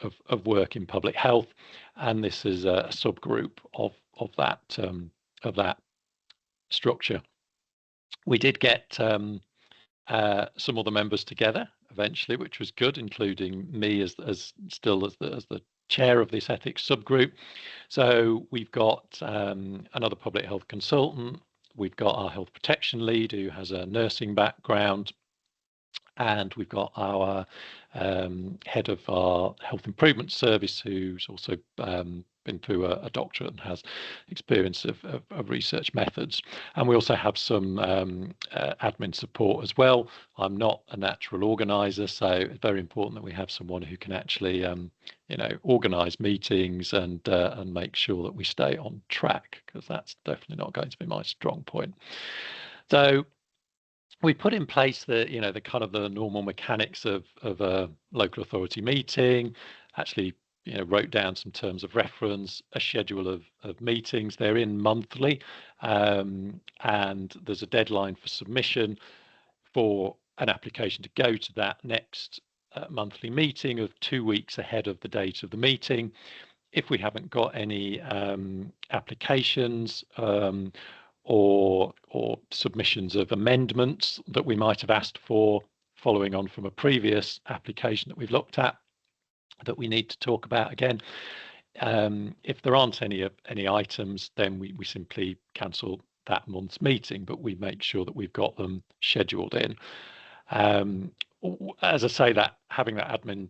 work in public health. And this is a subgroup of that structure. We did get some other members together eventually, which was good, including me as the chair of this ethics subgroup. So we've got another public health consultant. We've got our health protection lead, who has a nursing background, and we've got our head of our health improvement service, who's also been through a doctorate and has experience of research methods. And we also have some admin support as well. I'm not a natural organizer, so it's very important that we have someone who can actually organize meetings and make sure that we stay on track, because that's definitely not going to be my strong point. So we put in place the kind of the normal mechanics of a local authority meeting. Actually, wrote down some terms of reference, a schedule of meetings. They're in monthly, and there's a deadline for submission for an application to go to that next monthly meeting of 2 weeks ahead of the date of the meeting. If we haven't got any applications or submissions of amendments that we might have asked for following on from a previous application that we've looked at, that we need to talk about again. If there aren't any items, then we simply cancel that month's meeting, but we make sure that we've got them scheduled in. As I say, that having that admin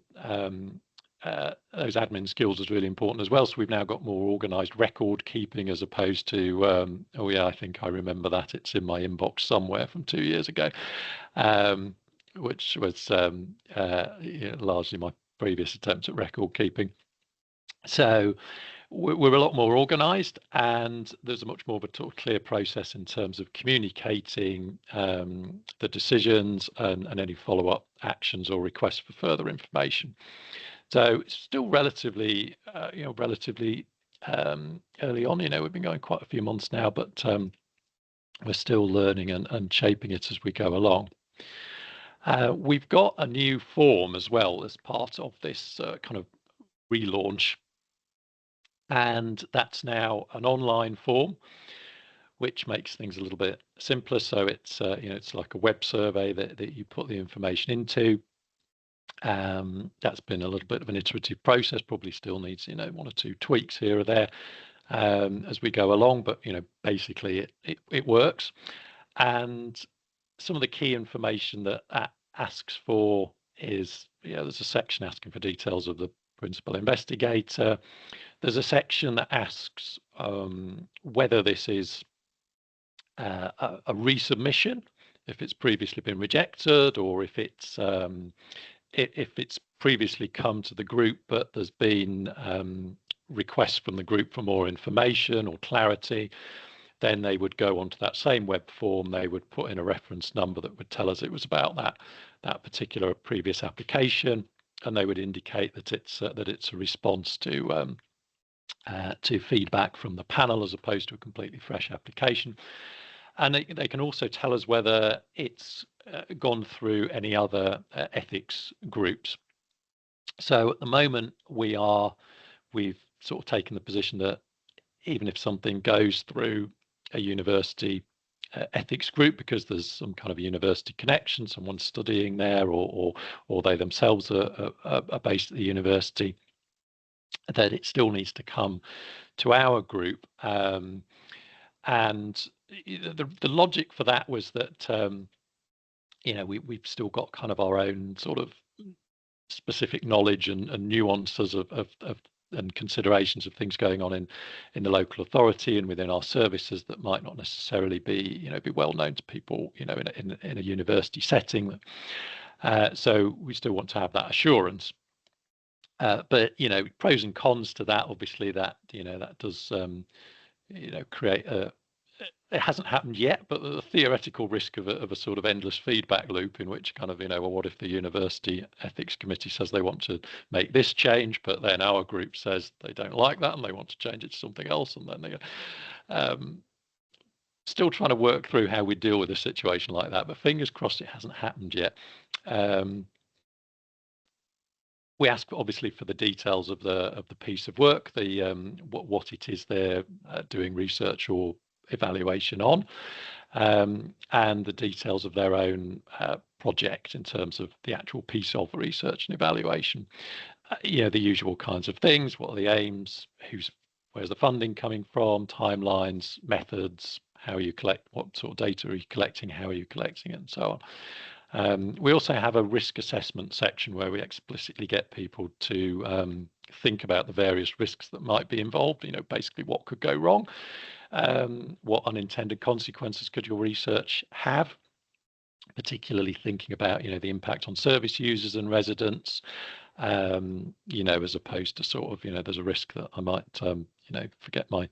those admin skills is really important as well. So we've now got more organised record keeping, as opposed to oh yeah, I think I remember that, it's in my inbox somewhere from 2 years ago, which was largely my previous attempt at record keeping. So we're a lot more organised, and there's a much more of a clear process in terms of communicating the decisions and any follow-up actions or requests for further information. So it's still relatively early on. We've been going quite a few months now, but we're still learning and shaping it as we go along. We've got a new form as well as part of this kind of relaunch, and that's now an online form, which makes things a little bit simpler. So it's it's like a web survey that you put the information into. That's been a little bit of an iterative process, probably still needs 1 or 2 tweaks here or there as we go along, but basically it works. And some of the key information that asks for is, there's a section asking for details of the principal investigator. There's a section that asks whether this is a resubmission, if it's previously been rejected, or if it's previously come to the group, but there's been requests from the group for more information or clarity. Then they would go onto that same web form. They would put in a reference number that would tell us it was about that particular previous application, and they would indicate that it's a response to feedback from the panel as opposed to a completely fresh application. And they can also tell us whether it's gone through any other ethics groups. So at the moment, we've sort of taken the position that even if something goes through a university ethics group because there's some kind of a university connection, someone's studying there, or they themselves are based at the university, that it still needs to come to our group. And the logic for that was that we've still got kind of our own sort of specific knowledge and nuances of and considerations of things going on in the local authority and within our services that might not necessarily be well known to people in a university setting. So we still want to have that assurance. But pros and cons to that, obviously, that that does create it hasn't happened yet, but the theoretical risk of a sort of endless feedback loop in which kind of, well, what if the university ethics committee says they want to make this change, but then our group says they don't like that and they want to change it to something else, and then they still trying to work through how we deal with a situation like that. But fingers crossed it hasn't happened yet. We ask obviously for the details of the piece of work, the what it is they're doing research or evaluation on, and the details of their own project in terms of the actual piece of research and evaluation. The usual kinds of things. What are the aims? Where's the funding coming from? Timelines, methods, how you collect, what sort of data are you collecting, how are you collecting it, and so on. We also have a risk assessment section where we explicitly get people to think about the various risks that might be involved. Basically what could go wrong. What unintended consequences could your research have, particularly thinking about the impact on service users and residents, as opposed to sort of there's a risk that I might forget my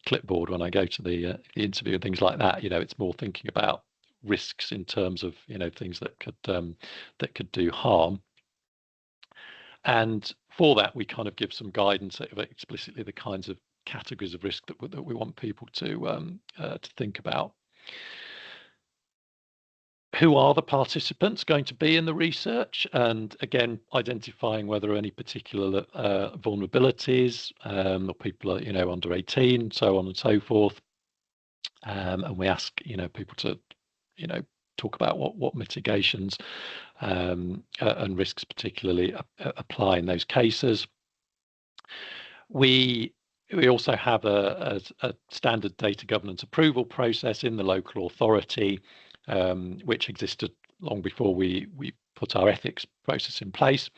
clipboard when I go to the interview and things like that. It's more thinking about risks in terms of things that could do harm. And for that, we kind of give some guidance of explicitly the kinds of categories of risk that we want people to think about. Who are the participants going to be in the research? And again, identifying whether any particular vulnerabilities, or people are under 18, so on and so forth. And we ask people to talk about what mitigations and risks particularly apply in those cases. We also have a standard data governance approval process in the local authority, which existed long before we put our ethics process in place.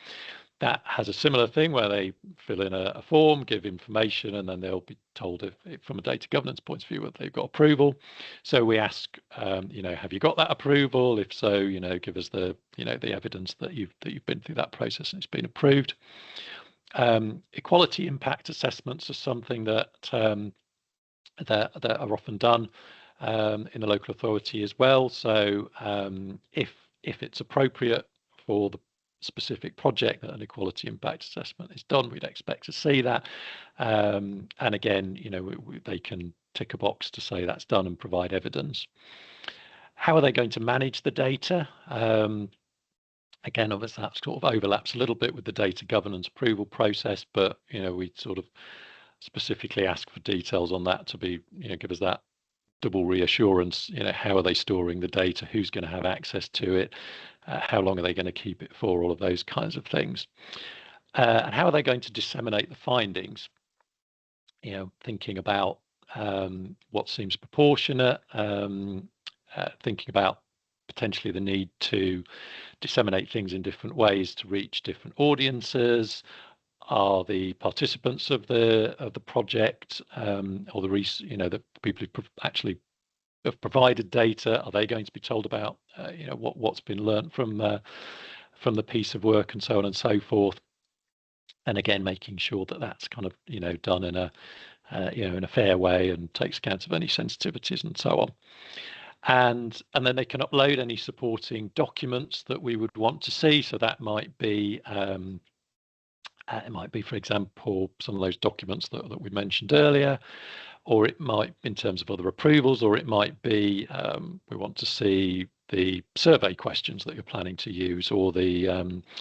That has a similar thing where they fill in a form, give information, and then they'll be told if from a data governance point of view, whether they've got approval. So we ask, have you got that approval? If so, give us the evidence that you've been through that process and it's been approved. Equality impact assessments are something that are often done in the local authority as well. So if it's appropriate for the specific project that an equality impact assessment is done, we'd expect to see that. And again, they can tick a box to say that's done and provide evidence. How are they going to manage the data? Again, obviously that sort of overlaps a little bit with the data governance approval process, but we sort of specifically ask for details on that to be, give us that double reassurance. How are they storing the data? Who's going to have access to it? How long are they going to keep it for? All of those kinds of things. And how are they going to disseminate the findings? Thinking about what seems proportionate, thinking about potentially the need to disseminate things in different ways to reach different audiences? Are the participants of the project, or the people who actually have provided data, are they going to be told about what's been learnt from the piece of work, and so on and so forth? And again, making sure that that's kind of done in a in a fair way and takes account of any sensitivities and so on. And then they can upload any supporting documents that we would want to see. So that might be it might be, for example, some of those documents that we mentioned earlier, or it might, in terms of other approvals, or it might be we want to see the survey questions that you're planning to use, or the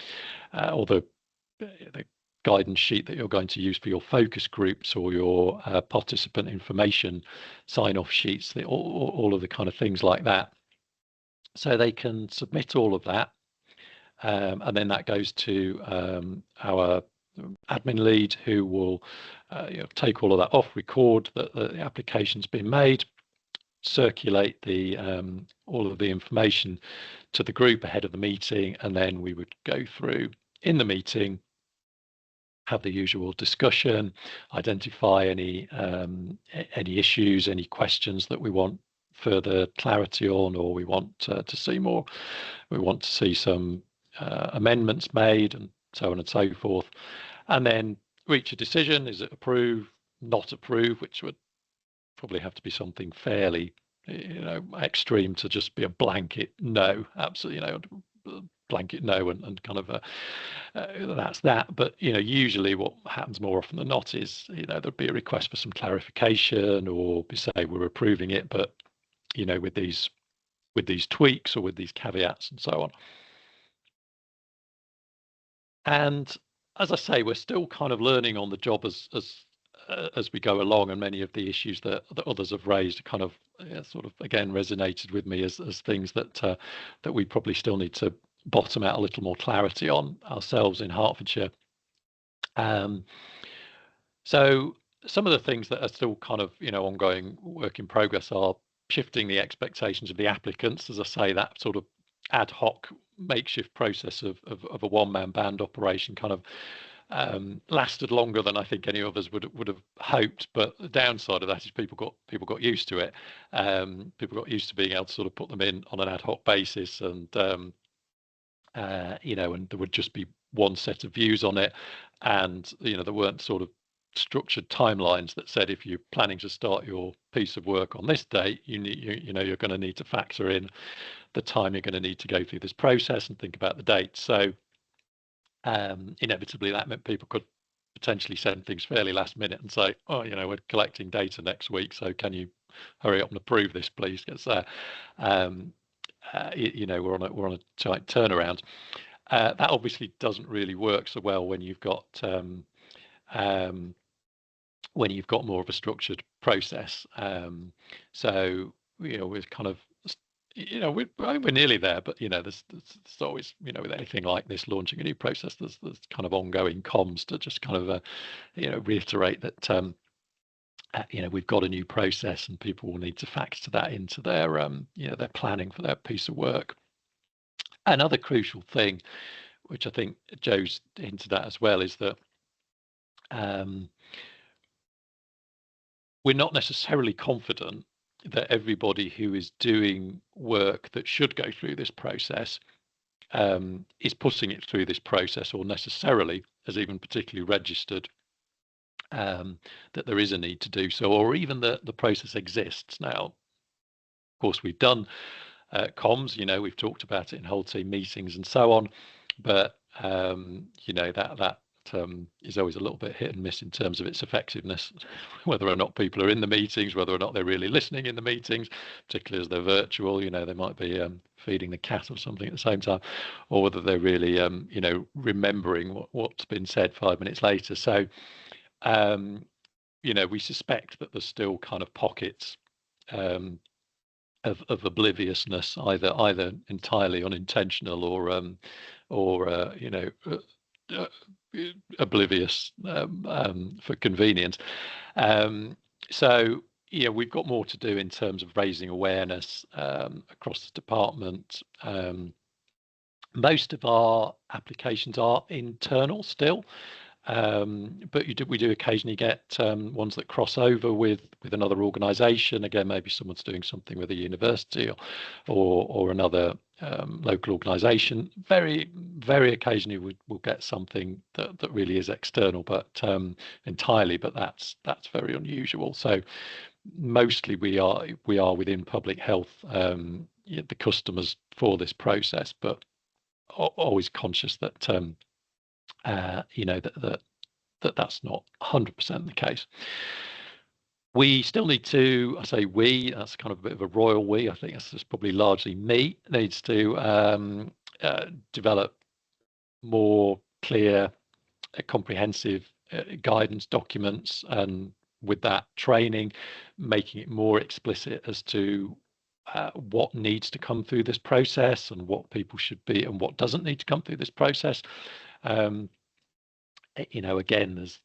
guidance sheet that you're going to use for your focus groups, or your participant information sign-off sheets, all of the kind of things like that. So they can submit all of that, and then that goes to our admin lead, who will take all of that off, record that the application's been made, circulate all of the information to the group ahead of the meeting, and then we would go through in the meeting, have the usual discussion, identify any issues, any questions that we want further clarity on, or we want to see more. We want to see some amendments made, and so on and so forth, and then reach a decision. Is it approve, not approve, which would probably have to be something fairly extreme to just be a blanket no, absolutely, blanket no, and kind of that's that. But usually what happens more often than not is there'd be a request for some clarification, or say we're approving it, but with these tweaks or with these caveats and so on. And as I say, we're still kind of learning on the job as we go along, and many of the issues that others have raised kind of sort of again resonated with me as things that we probably still need to bottom out a little more clarity on ourselves in Hertfordshire. So some of the things that are still kind of ongoing work in progress are shifting the expectations of the applicants. As I say, that sort of ad hoc makeshift process of a one-man band operation kind of lasted longer than I think any of us would have hoped. But the downside of that is people got used to it. People got used to being able to sort of put them in on an ad hoc basis, and and there would just be one set of views on it, and there weren't sort of structured timelines that said, if you're planning to start your piece of work on this date, you're going to need to factor in the time you're going to need to go through this process and think about the date. So inevitably that meant people could potentially send things fairly last minute and say, oh, we're collecting data next week, so can you hurry up and approve this, please? Because we're on a tight turnaround. That obviously doesn't really work so well when you've got more of a structured process. So we're kind of we're nearly there, but there's always with anything like this, launching a new process, there's kind of ongoing comms to just kind of reiterate that we've got a new process, and people will need to factor that into their their planning for their piece of work. Another crucial thing, which I think Joe's hinted at as well, is that we're not necessarily confident that everybody who is doing work that should go through this process is putting it through this process, or necessarily has even particularly registered that there is a need to do so, or even that the process exists. Now, of course, we've done comms, we've talked about it in whole team meetings and so on, but that is always a little bit hit and miss in terms of its effectiveness, whether or not people are in the meetings, whether or not they're really listening in the meetings, particularly as they're virtual. They might be feeding the cat or something at the same time, or whether they're really remembering what's been said 5 minutes later. So we suspect that there's still kind of pockets of obliviousness, either entirely unintentional or oblivious for convenience. So we've got more to do in terms of raising awareness across the department. Most of our applications are internal still, but we do occasionally get ones that cross over with another organisation. Again, maybe someone's doing something with a university or another local organisation. Very, very occasionally we'll get something that really is external, but entirely. But that's very unusual. So mostly we are within public health, the customers for this process, but always conscious that that's not 100% the case. We still need to, I say we, that's kind of a bit of a royal we, I think that's probably largely me, needs to develop more clear, comprehensive guidance documents, and with that training, making it more explicit as to what needs to come through this process and what people should be and what doesn't need to come through this process. Again,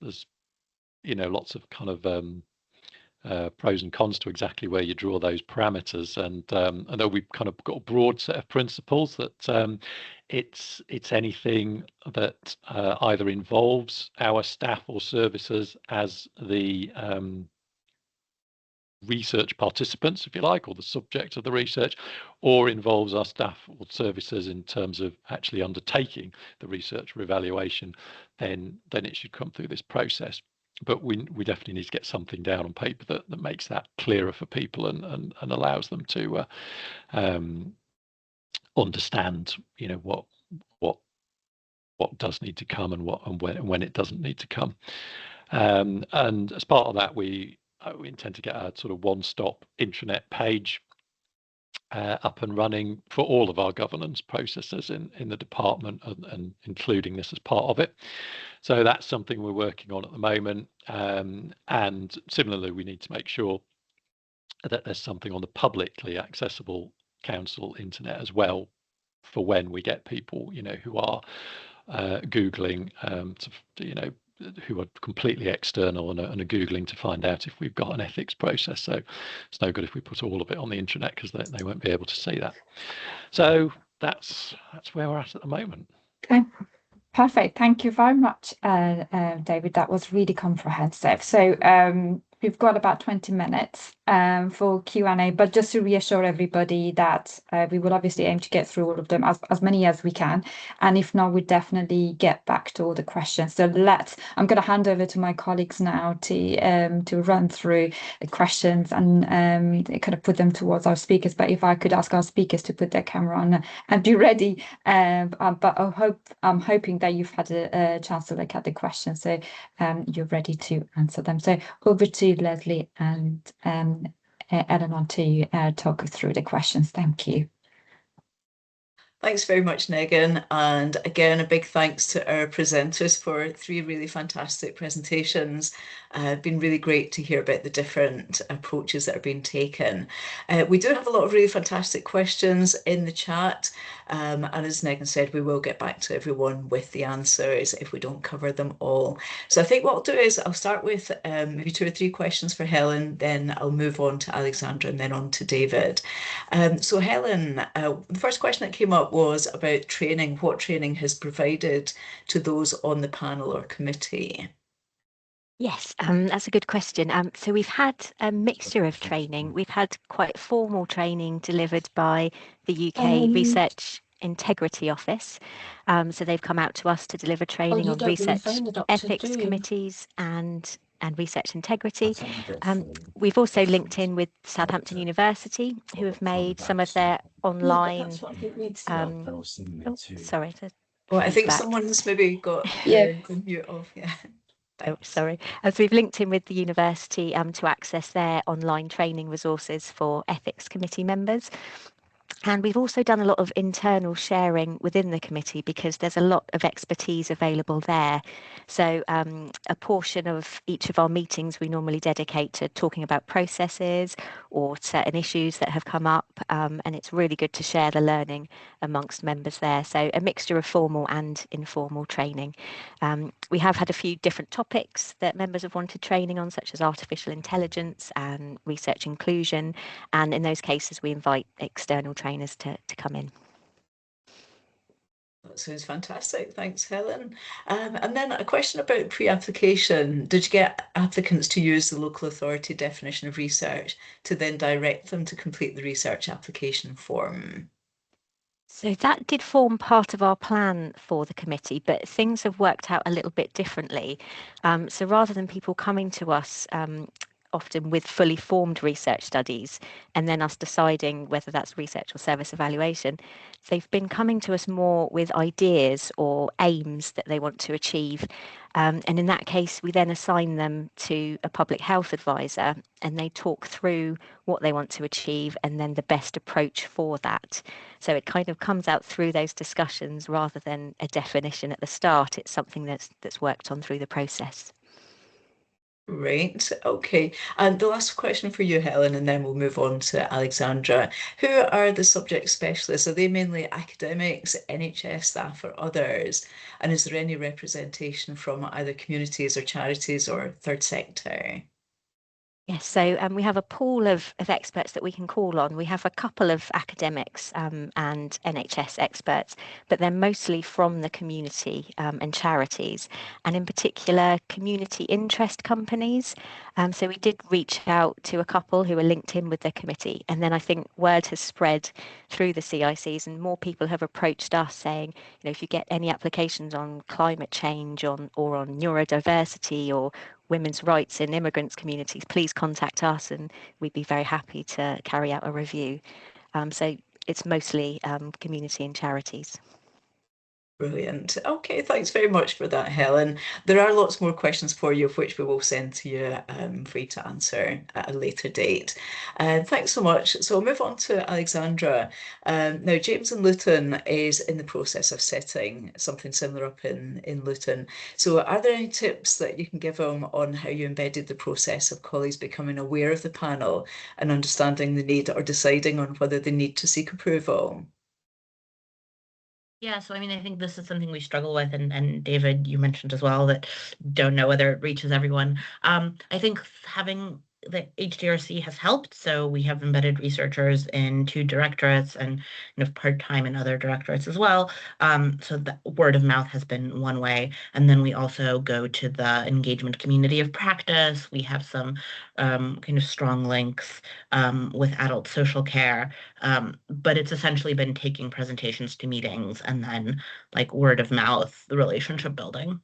there's lots of kind of pros and cons to exactly where you draw those parameters, and although we've kind of got a broad set of principles that it's anything that either involves our staff or services as the research participants, if you like, or the subject of the research, or involves our staff or services in terms of actually undertaking the research or evaluation, then it should come through this process. But we definitely need to get something down on paper that makes that clearer for people and allows them to understand, what does need to come and when it doesn't need to come. And as part of that, we intend to get a sort of one-stop intranet page up and running for all of our governance processes in the department, and including this as part of it. So that's something we're working on at the moment. And similarly, we need to make sure that there's something on the publicly accessible council internet as well, for when we get people, who are Googling, who are completely external and are Googling to find out if we've got an ethics process. So it's no good if we put all of it on the internet, because they won't be able to see that. So that's where we're at the moment. Okay. Perfect. Thank you very much, David. That was really comprehensive. So we've got about 20 minutes for Q&A, but just to reassure everybody that we will obviously aim to get through all of them, as many as we can. And if not, we definitely get back to all the questions. So I'm going to hand over to my colleagues now to run through the questions and kind of put them towards our speakers. But if I could ask our speakers to put their camera on and be ready. But I'm hoping that you've had a chance to look at the questions, so you're ready to answer them. So over to Leslie and Eleanor to talk through the questions. Thank you. Thanks very much, Megan. And again, a big thanks to our presenters for 3 really fantastic presentations. It's been really great to hear about the different approaches that are being taken. We do have a lot of really fantastic questions in the chat. And as Megan said, we will get back to everyone with the answers if we don't cover them all. So I think what I'll do is I'll start with maybe 2 or 3 questions for Helen, then I'll move on to Alexandra and then on to David. So Helen, the first question that came up was about training. What training has provided to those on the panel or committee? Yes, that's a good question. So we've had a mixture of training. We've had quite formal training delivered by the UK Research Integrity Office. So they've come out to us to deliver training on research ethics committees and research integrity. We've also linked in with Southampton University, who have made some of their online. Sorry. Well, I think someone's maybe got the mute off. Yeah. Oh, sorry. As we've linked in with the university to access their online training resources for ethics committee members. And we've also done a lot of internal sharing within the committee because there's a lot of expertise available there. So a portion of each of our meetings we normally dedicate to talking about processes or certain issues that have come up. And it's really good to share the learning amongst members there. So a mixture of formal and informal training. We have had a few different topics that members have wanted training on, such as artificial intelligence and research inclusion. And in those cases, we invite external trainers to come in. That sounds fantastic. Thanks, Helen. And then a question about pre-application. Did you get applicants to use the local authority definition of research to then direct them to complete the research application form? So that did form part of our plan for the committee, but things have worked out a little bit differently. So rather than people coming to us often with fully formed research studies and then us deciding whether that's research or service evaluation, they've been coming to us more with ideas or aims that they want to achieve. And in that case, we then assign them to a public health advisor and they talk through what they want to achieve and then the best approach for that. So it kind of comes out through those discussions rather than a definition at the start. It's something that's worked on through the process. Right, okay. And the last question for you, Helen, and then we'll move on to Alexandra. Who are the subject specialists? Are they mainly academics, NHS staff, or others? And is there any representation from either communities or charities or third sector? Yes, so we have a pool of experts that we can call on. We have a couple of academics and NHS experts, but they're mostly from the community and charities, and in particular, community interest companies. So we did reach out to a couple who are linked in with the committee, and then I think word has spread through the CICs, and more people have approached us saying, you know, if you get any applications on climate change or on neurodiversity or women's rights in immigrants communities, please contact us and we'd be very happy to carry out a review. So it's mostly community and charities. Brilliant. Okay, thanks very much for that, Helen. There are lots more questions for you, which we will send to you for you to answer at a later date. Thanks so much. So we'll move on to Alexandra. Now, James and Luton is in the process of setting something similar up in Luton. So are there any tips that you can give them on how you embedded the process of colleagues becoming aware of the panel and understanding the need or deciding on whether they need to seek approval? Yeah, so I mean, I think this is something we struggle with, and David, you mentioned as well that don't know whether it reaches everyone. I think having the HDRC has helped. So we have embedded researchers in 2 directorates and part-time in other directorates as well. So the word of mouth has been one way. And then we also go to the engagement community of practice. We have some kind of strong links with adult social care. But it's essentially been taking presentations to meetings and then like word of mouth, the relationship building.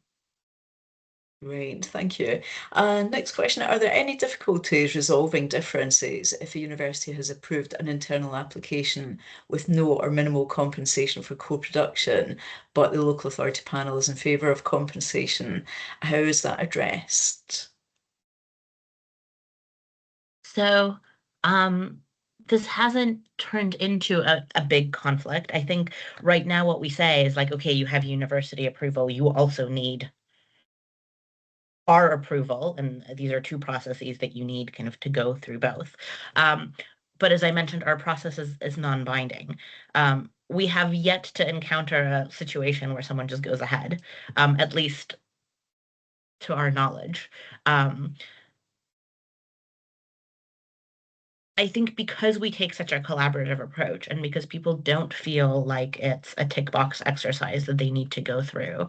Great, thank you. Next question, are there any difficulties resolving differences if a university has approved an internal application with no or minimal compensation for co-production, but the local authority panel is in favour of compensation? How is that addressed? So this hasn't turned into a big conflict. I think right now what we say is like, okay, you have university approval, you also need our approval, and these are 2 processes that you need kind of to go through both. But as I mentioned, our process is non-binding. We have yet to encounter a situation where someone just goes ahead, at least to our knowledge. I think because we take such a collaborative approach and because people don't feel like it's a tick box exercise that they need to go through,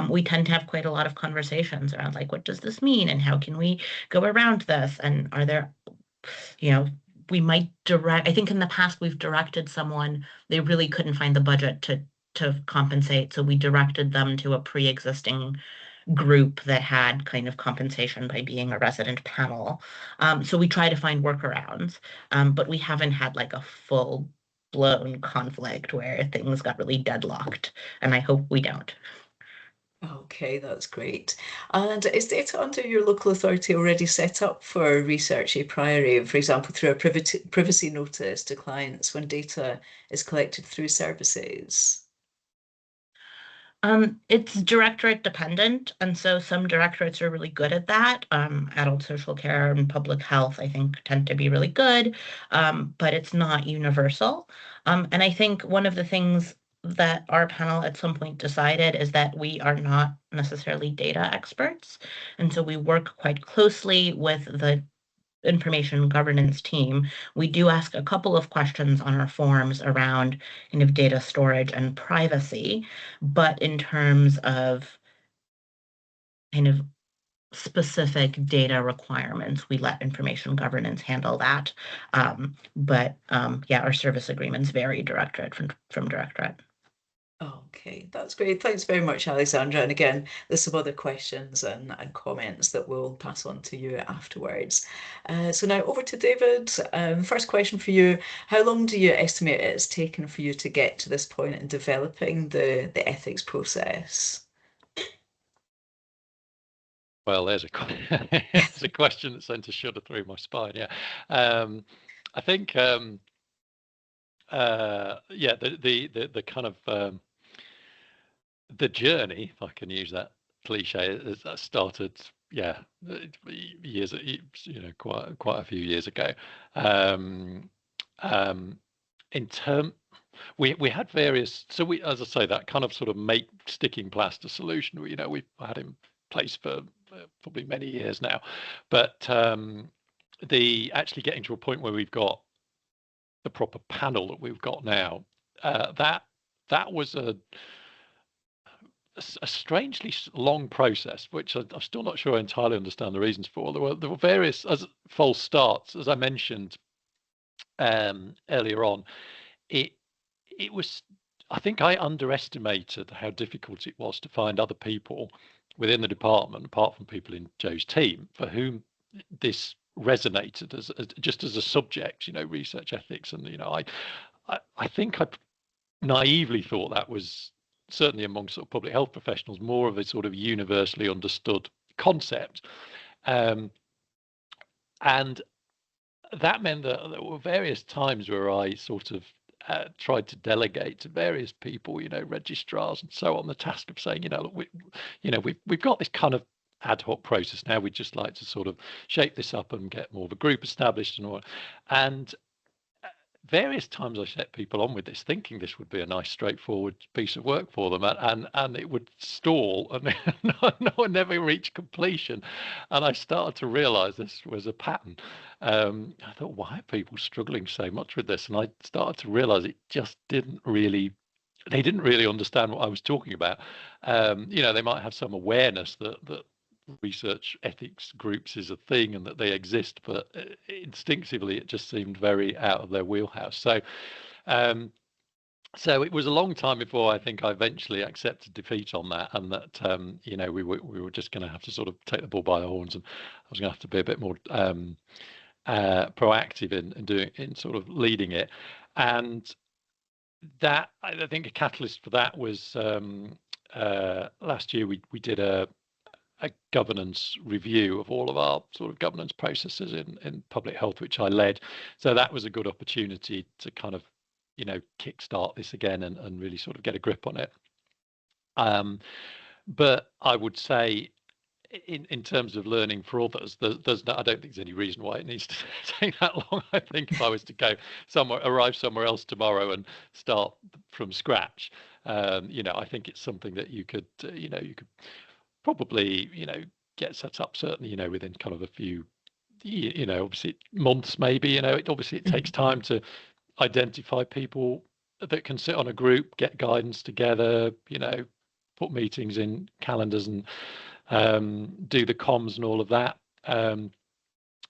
we tend to have quite a lot of conversations around like, what does this mean? And how can we go around this? And are there, we might I think in the past we've directed someone, they really couldn't find the budget to compensate. So we directed them to a pre-existing group that had kind of compensation by being a resident panel. So we try to find workarounds, but we haven't had like a full-blown conflict where things got really deadlocked, and I hope we don't. Okay, that's great. And is data under your local authority already set up for research a priori, for example, through a privacy notice to clients when data is collected through services? It's directorate dependent, and so some directorates are really good at that. Adult social care and public health, I think, tend to be really good, but it's not universal. And I think one of the things that our panel at some point decided is that we are not necessarily data experts, and so we work quite closely with the information governance team. We do ask a couple of questions on our forms around kind of data storage and privacy, but in terms of kind of specific data requirements, we let information governance handle that. Yeah, our service agreements vary directorate from directorate. Okay, that's great. Thanks very much, Alexandra. And again, there's some other questions and comments that we'll pass on to you afterwards. So now over to David. First question for you. How long do you estimate it's taken for you to get to this point in developing the ethics process? Well, there's a there's a question that sent a shudder through my spine. Yeah, I think yeah, the kind of the journey, if I can use that cliche, that started, yeah, years, quite a few years ago. In term, we had various, so we, as I say, that kind of sort of make sticking plaster solution, we've had in place for probably many years now, but the actually getting to a point where we've got the proper panel that we've got now, that was a strangely long process, which I'm still not sure I entirely understand the reasons for. There were various false starts, as I mentioned earlier on. It was, I think I underestimated how difficult it was to find other people within the department, apart from people in Joe's team, for whom this resonated as just as a subject, research ethics. And I think I naively thought that was certainly among sort of public health professionals more of a sort of universally understood concept, and that meant that there were various times where I sort of tried to delegate to various people, registrars and so on, the task of saying, look, we've got this kind of ad hoc process now. We'd just like to sort of shape this up and get more of a group established and all. And various times I set people on with this, thinking this would be a nice, straightforward piece of work for them, and it would stall and no one never reached completion. And I started to realise this was a pattern. I thought, why are people struggling so much with this? And I started to realise it just didn't really. They didn't really understand what I was talking about. They might have some awareness that research ethics groups is a thing and that they exist, but instinctively it just seemed very out of their wheelhouse. So it was a long time before I think I eventually accepted defeat on that, and that we were just going to have to sort of take the bull by the horns, and I was going to have to be a bit more proactive in sort of leading it. And that, I think, a catalyst for that was last year we did a governance review of all of our sort of governance processes in public health, which I led. So that was a good opportunity to kind of, kickstart this again and really sort of get a grip on it. But I would say in terms of learning for others, there's I don't think there's any reason why it needs to take that long. I think if I was to go arrive somewhere else tomorrow and start from scratch, I think it's something that you could probably, get set up, certainly, within kind of a few, obviously months, maybe, it takes time to identify people that can sit on a group, get guidance together, put meetings in calendars and do the comms and all of that.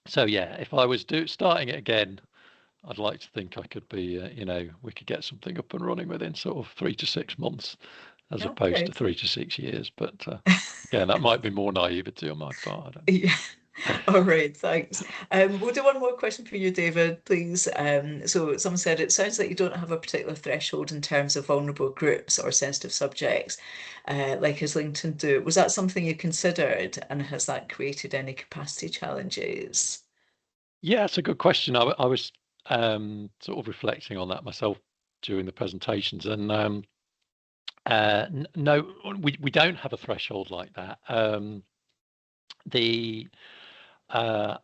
So yeah, if I was starting it again, I'd like to think I could be, we could get something up and running within sort of 3 to 6 months, as opposed to 3 to 6 years. But yeah, that might be more naivety on my part. I don't know. Yeah. All right, thanks. We'll do one more question for you, David, please. So someone said it sounds like you don't have a particular threshold in terms of vulnerable groups or sensitive subjects, like Islington do. Was that something you considered, and has that created any capacity challenges? Yeah, it's a good question. I was sort of reflecting on that myself during the presentations, and no, we don't have a threshold like that. The I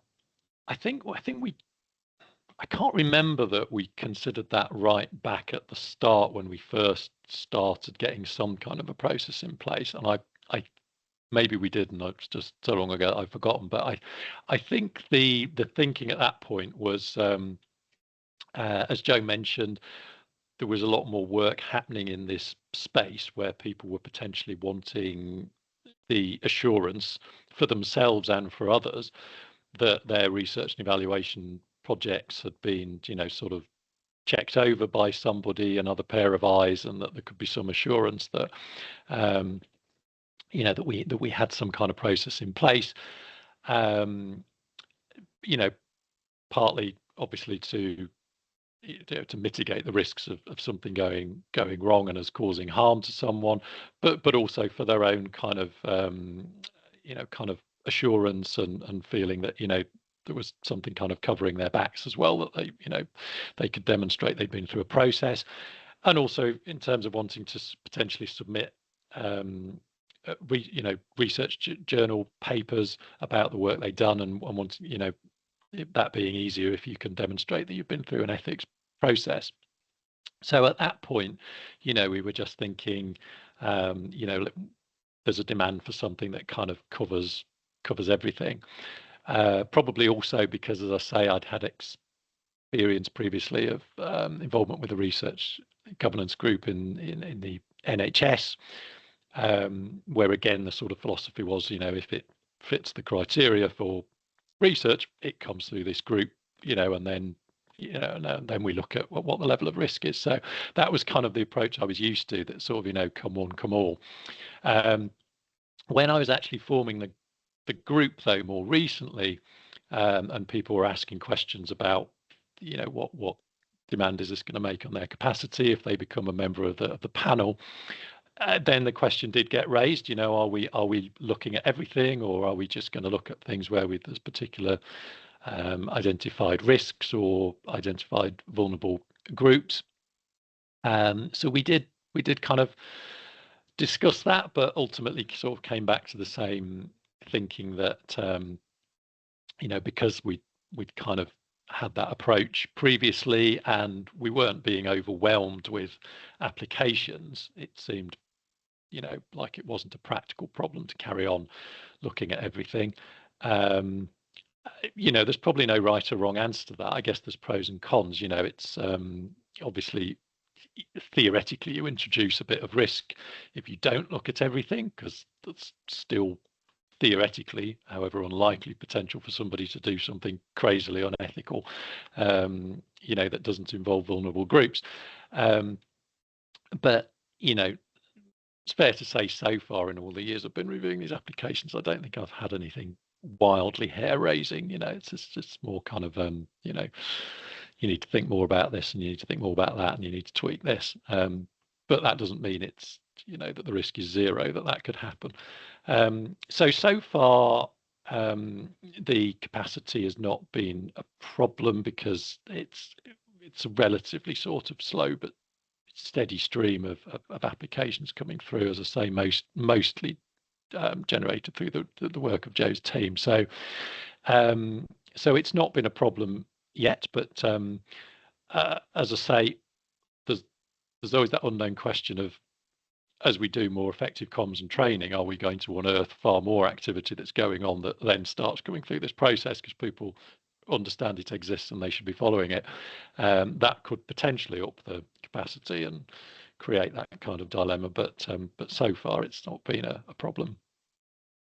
think I can't remember that we considered that right back at the start when we first started getting some kind of a process in place, and I maybe we did, and it's just so long ago I've forgotten. But I think the thinking at that point was, as Joe mentioned, there was a lot more work happening in this space where people were potentially wanting the assurance for themselves and for others that their research and evaluation projects had been, sort of checked over by somebody, another pair of eyes, and that there could be some assurance that, that we had some kind of process in place. Partly obviously to mitigate the risks of something going wrong and as causing harm to someone, but also for their own kind of assurance and feeling that there was something kind of covering their backs as well, that they could demonstrate they'd been through a process, and also in terms of wanting to potentially submit research journal papers about the work they've done, and wanting that being easier if you can demonstrate that you've been through an ethics process. So at that point, we were just thinking, there's a demand for something that kind of covers everything. Probably also because, as I say, I'd had experience previously of involvement with a research governance group in the NHS, where again the sort of philosophy was, if it fits the criteria for research, it comes through this group, and then and then we look at what the level of risk is. So that was kind of the approach I was used to, that sort of come one, come all. When I was actually forming the group, though, more recently, and people were asking questions about what demand is this going to make on their capacity if they become a member of the panel, then the question did get raised, are we looking at everything, or are we just going to look at things where there's particular identified risks or identified vulnerable groups? So we did kind of discuss that, but ultimately sort of came back to the same thinking that because we'd kind of had that approach previously and we weren't being overwhelmed with applications, it seemed like it wasn't a practical problem to carry on looking at everything. There's probably no right or wrong answer to that. I guess there's pros and cons. It's obviously, theoretically, you introduce a bit of risk if you don't look at everything, because that's still theoretically, however unlikely, potential for somebody to do something crazily unethical, that doesn't involve vulnerable groups. But it's fair to say, so far in all the years I've been reviewing these applications, I don't think I've had anything wildly hair-raising. It's just more kind of, you need to think more about this, and you need to think more about that, and you need to tweak this. But that doesn't mean it's, that the risk is zero, that could happen. So far, the capacity has not been a problem, because it's a relatively sort of slow but steady stream of applications coming through, as I say, mostly generated through the work of Joe's team. So it's not been a problem yet, but as I say, there's always that unknown question of, as we do more effective comms and training, are we going to unearth far more activity that's going on that then starts going through this process because people understand it exists and they should be following it? That could potentially up the capacity and create that kind of dilemma, but so far it's not been a problem.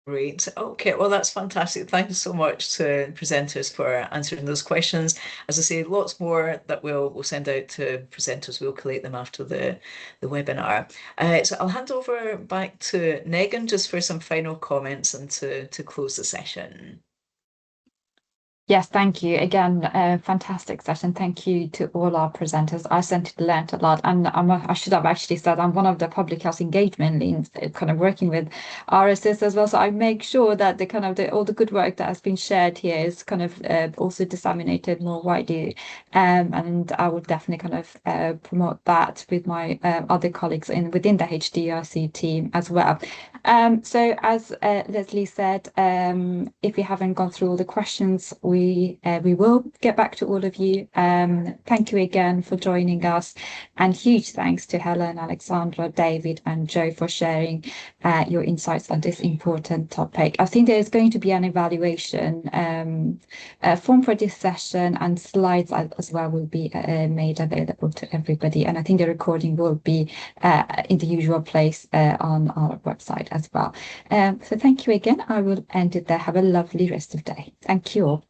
Great. Okay, well, that's fantastic. Thank you so much to presenters for answering those questions. As I say, lots more that we'll send out to presenters. We'll collate them after the webinar. So I'll hand over back to Megan just for some final comments and to close the session. Yes, thank you. Again, fantastic session. Thank you to all our presenters. I certainly learned a lot. And I should have actually said I'm one of the public health engagement leads, kind of working with RSS as well. So I make sure that the kind of all the good work that has been shared here is kind of also disseminated more widely. And I would definitely kind of promote that with my other colleagues within the HDRC team as well. So as Leslie said, if you haven't gone through all the questions, we will get back to all of you. Thank you again for joining us, and huge thanks to Helen, Alexandra, David, and Joe for sharing your insights on this important topic. I think there's going to be an evaluation form for this session, and slides as well will be made available to everybody. And I think the recording will be in the usual place on our website as well. So thank you again. I will end it there. Have a lovely rest of the day. Thank you all.